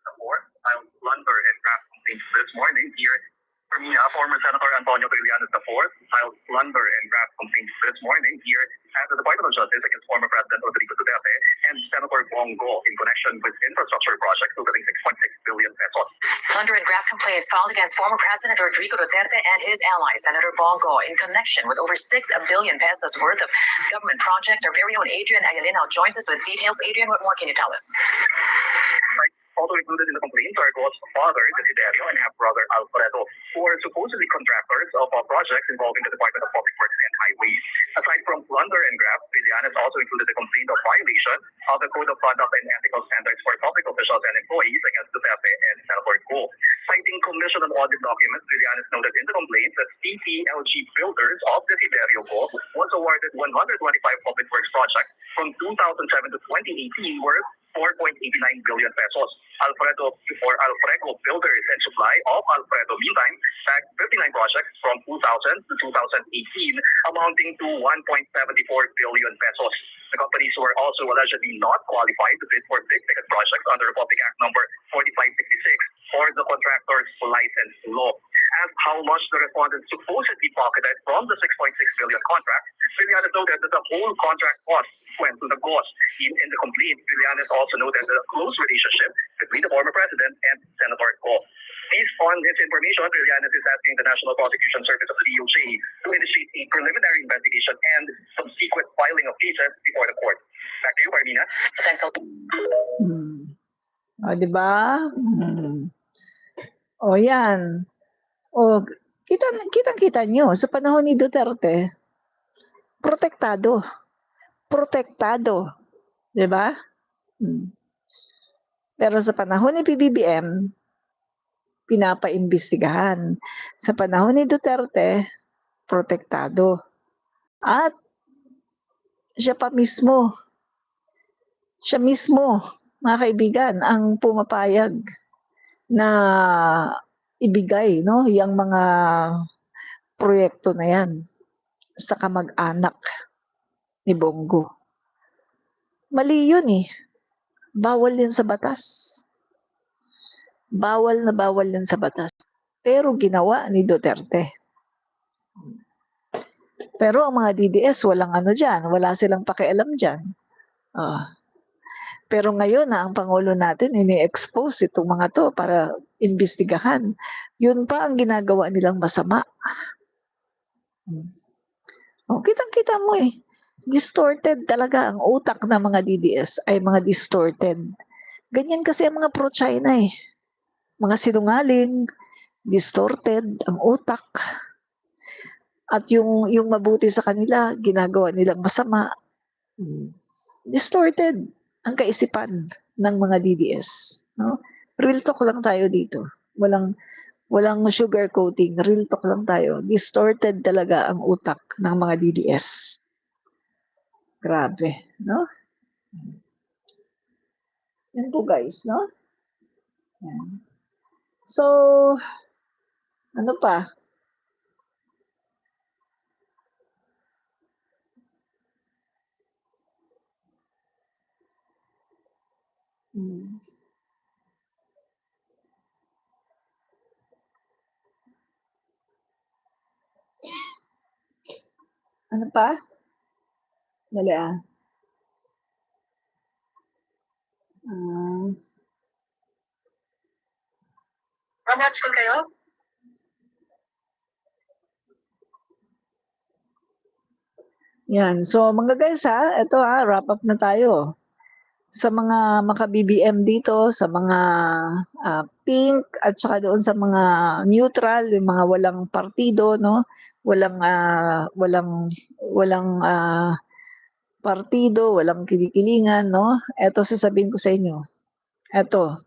Support, I'll plunder and draft complaints this morning here. For me, former Senator Antonio Trillanes IV, filed plunder and draft complaints this morning here as the Department of Justice against former President Rodrigo Duterte and Senator Bongo in connection with infrastructure projects totaling 6.6 billion pesos. Plunder and graft complaints filed against former President Rodrigo Duterte and his ally, Senator Bongo, in connection with over 6 billion pesos worth of government projects. Our very own Adrian Ayala now joins us with details. Adrian, what more can you tell us? Also included in the complaint are Go's father, Desiderio, and half-brother Alfredo, who are supposedly contractors of projects involving the Department of Public Works and Highways. Aside from plunder and graft, Trillanes also included the complaint of violation of the Code of Conduct and Ethical Standards for Public Officials and Employees against Duterte and Senator Go. Citing commission and audit documents, Trillanes noted in the complaint that CPLG Builders of Desiderio Go was awarded 125 public works projects from 2007 to 2018 worth 4.89 billion pesos. Alfredo Builders and Supply of Alfredo, meantime, bagged 59 projects from 2000 to 2018, amounting to 1.74 billion pesos. The companies were also allegedly not qualified to bid for big-ticket projects under Republic Act number 4566 or the contractor's license law. As how much the respondents supposedly pocketed from the 6.6 billion contract, Trillanes noted that the whole contract cost went to the cost. In the complaint, Trillanes also noted the close relationship between the former president and Senator Go. Based on this information, Trillanes is asking the National Prosecution Service of the DOJ to initiate a preliminary investigation and subsequent filing of cases before the court. Back to you, Carmina. Thanks, O, di ba? O, yan. O, kitang-kita nyo, sa panahon ni Duterte, protektado. Protektado. Di ba? Pero sa panahon ni PBBM, pinapaimbestigahan. Sa panahon ni Duterte, protektado. At siya mismo, mga kaibigan, ang pumapayag na ibigay, no, yung mga proyekto na yan sa kamag-anak ni Bongo. Mali yun eh. Bawal yan sa batas. Bawal yan sa batas. Pero ginawa ni Duterte. Pero ang mga DDS, walang ano dyan. Wala silang pakialam dyan. Pero ngayon na ang Pangulo natin ini-expose itong mga to para imbestigahan. Yun pa ang ginagawa nilang masama. Kitang-kita mo eh. Distorted talaga ang utak ng mga DDS ay mga distorted. Ganyan kasi ang mga pro-China eh. Mga sinungaling, distorted ang utak. At yung mabuti sa kanila, ginagawa nilang masama. Distorted ang kaisipan ng mga DDS. No? Real talk lang tayo dito. Walang sugar coating. Real talk lang tayo. Distorted talaga ang utak ng mga DDS. Grabe, no? Yan po guys, no? Yan. So, ano pa? Ano pa? Dali Promotion kayo? Yan. So, mga guys ito wrap up na tayo. Sa mga maka-BBM dito, sa mga pink, at saka doon sa mga neutral, yung mga walang partido, no? Walang partido, walang kinikilingan, no? Ito sasabihin ko sa inyo. Ito,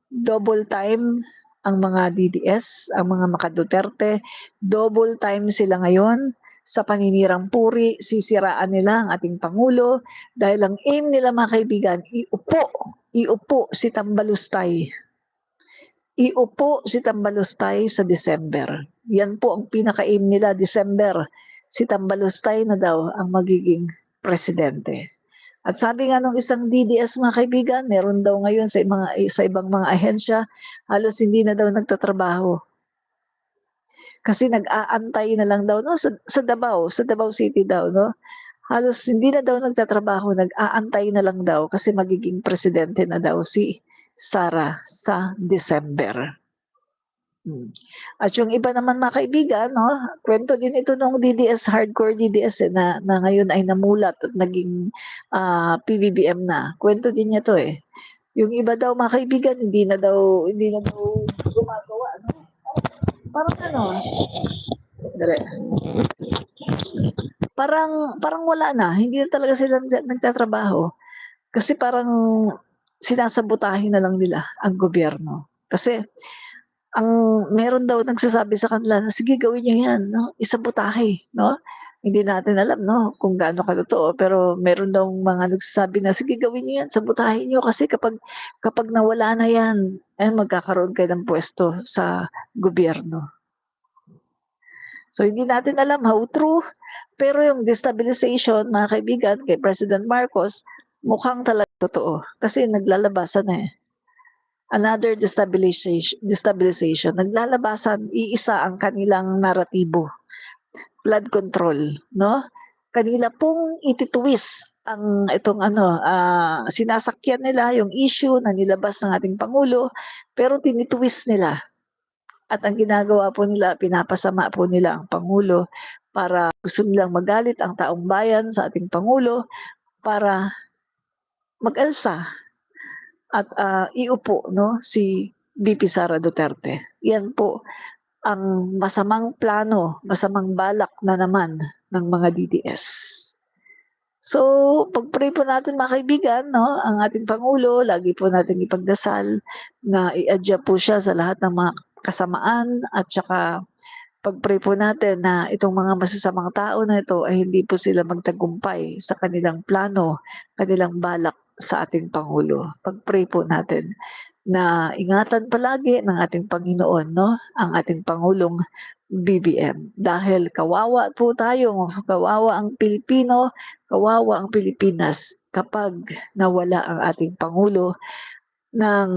double time ang mga DDS, ang mga maka-Duterte, double time sila ngayon sa paninirang puri, sisiraan nila ang ating Pangulo dahil ang aim nila mga kaibigan, iupo si Tambalustay. Iupo si Tambalustay sa December. Yan po ang pinaka-aim nila, December. Si Tambalustay na daw ang magiging presidente. At sabi nga nung isang DDS mga kaibigan, meron daw ngayon sa ibang mga ahensya, halos hindi na daw nagtatrabaho. Kasi nag-aantay na lang daw, no, sa Davao City daw, no? Halos hindi na daw nagtatrabaho, nag-aantay na lang daw kasi magiging presidente na daw si Sara sa December. At yung iba naman mga kaibigan, no, kwento din ito nung DDS, hardcore DDS na ngayon ay namulat at naging PBBM na. Kwento din niya to eh. Yung iba daw mga kaibigan, hindi na daw gumagawa, no? Parang ano, dali. Parang wala na, hindi na talaga sila nagtatrabaho. Kasi parang sinasabotahin na lang nila ang gobyerno. Kasi ang meron daw nagsasabi sa kanila na sige gawin niyo 'yan, no? Isabotahe, no? Hindi natin alam, no, kung gaano katotoo, pero meron daw mga nagsasabi na sige gawin niyo 'yan, sabotahin niyo kasi kapag nawala na 'yan, magkakaroon kayo ng puwesto sa gobyerno. So hindi natin alam how true, pero yung destabilization mga kaibigan kay President Marcos mukhang talaga totoo kasi naglalabasan na eh. Another destabilization. Naglalabasan, iisa ang kanilang naratibo. Flood control, no? Kanila pong ititwist ang itong sinasakyan nila yung issue na nilabas ng ating Pangulo, pero tinitwist nila. At ang ginagawa po nila, pinapasama po nila ang Pangulo para gusto nilang magalit ang taong bayan sa ating Pangulo para mag-alsa at iupo, no, si VP Sara Duterte. Yan po ang masamang plano, masamang balak na naman ng mga DDS. So, pag-pray po natin mga kaibigan, no, ang ating Pangulo, lagi po natin ipagdasal na i-adya po siya sa lahat ng mga kasamaan at saka pag-pray po natin na itong mga masasamang tao na ito ay hindi po sila magtagumpay sa kanilang plano, kanilang balak sa ating Pangulo. Pag-pray po natin na ingatan palagi ng ating Panginoon, no, ang ating Pangulong BBM. Dahil kawawa po tayo, kawawa ang Pilipino, kawawa ang Pilipinas kapag nawala ang ating Pangulo nang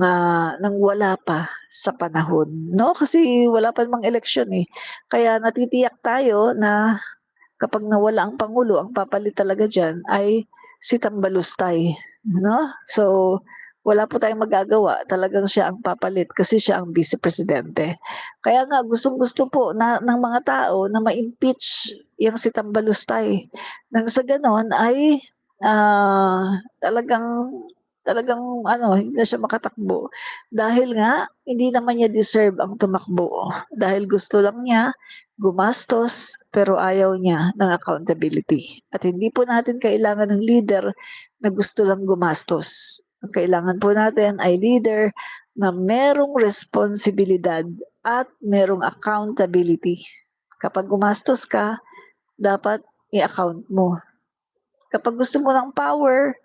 wala pa sa panahon, no? Kasi wala pa namang eleksyon eh. Kaya natitiyak tayo na kapag nawala ang Pangulo, ang papalit talaga dyan ay si Tambalustay, no? So, wala po tayong magagawa. Talagang siya ang papalit kasi siya ang vice presidente. Kaya nga, gustong-gusto po ng mga tao na ma-impeach yung si Tambalustay. Nang sa ganon ay talagang hindi na siya makatakbo. Dahil nga, hindi naman niya deserve ang tumakbo. Dahil gusto lang niya gumastos, pero ayaw niya ng accountability. At hindi po natin kailangan ng leader na gusto lang gumastos. Ang kailangan po natin ay leader na merong responsibilidad at merong accountability. Kapag gumastos ka, dapat i-account mo. Kapag gusto mo ng power,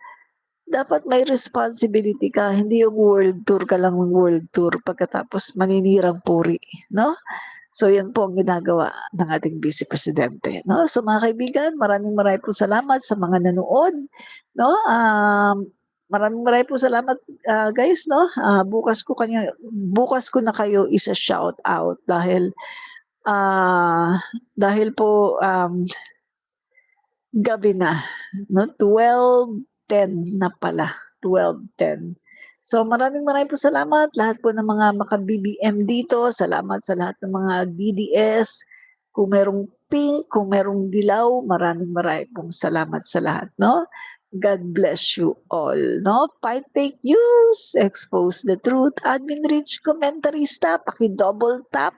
dapat may responsibility ka, hindi yung world tour ka lang ng world tour pagkatapos maninirang puri, no? So yan po ang ginagawa ng ating Vice Presidente, no? So mga kaibigan, maraming po salamat sa mga nanood, no? Maraming po salamat guys, no? Bukas ko na kayo isa-shout out dahil po gabi na, no? 12:10 na pala, 12:10. So maraming po salamat lahat po ng mga maka-BBM dito. Salamat sa lahat ng mga DDS. Kung merong pink, kung merong dilaw, maraming pong salamat sa lahat, no? God bless you all, no? Fight fake news, expose the truth. Admin Rich Comentarista, paki-double tap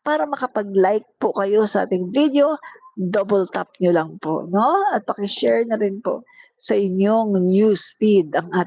para makapag-like po kayo sa ating video. Double tap nyo lang po, no? At paki-share na rin po sa inyong news feed ang ating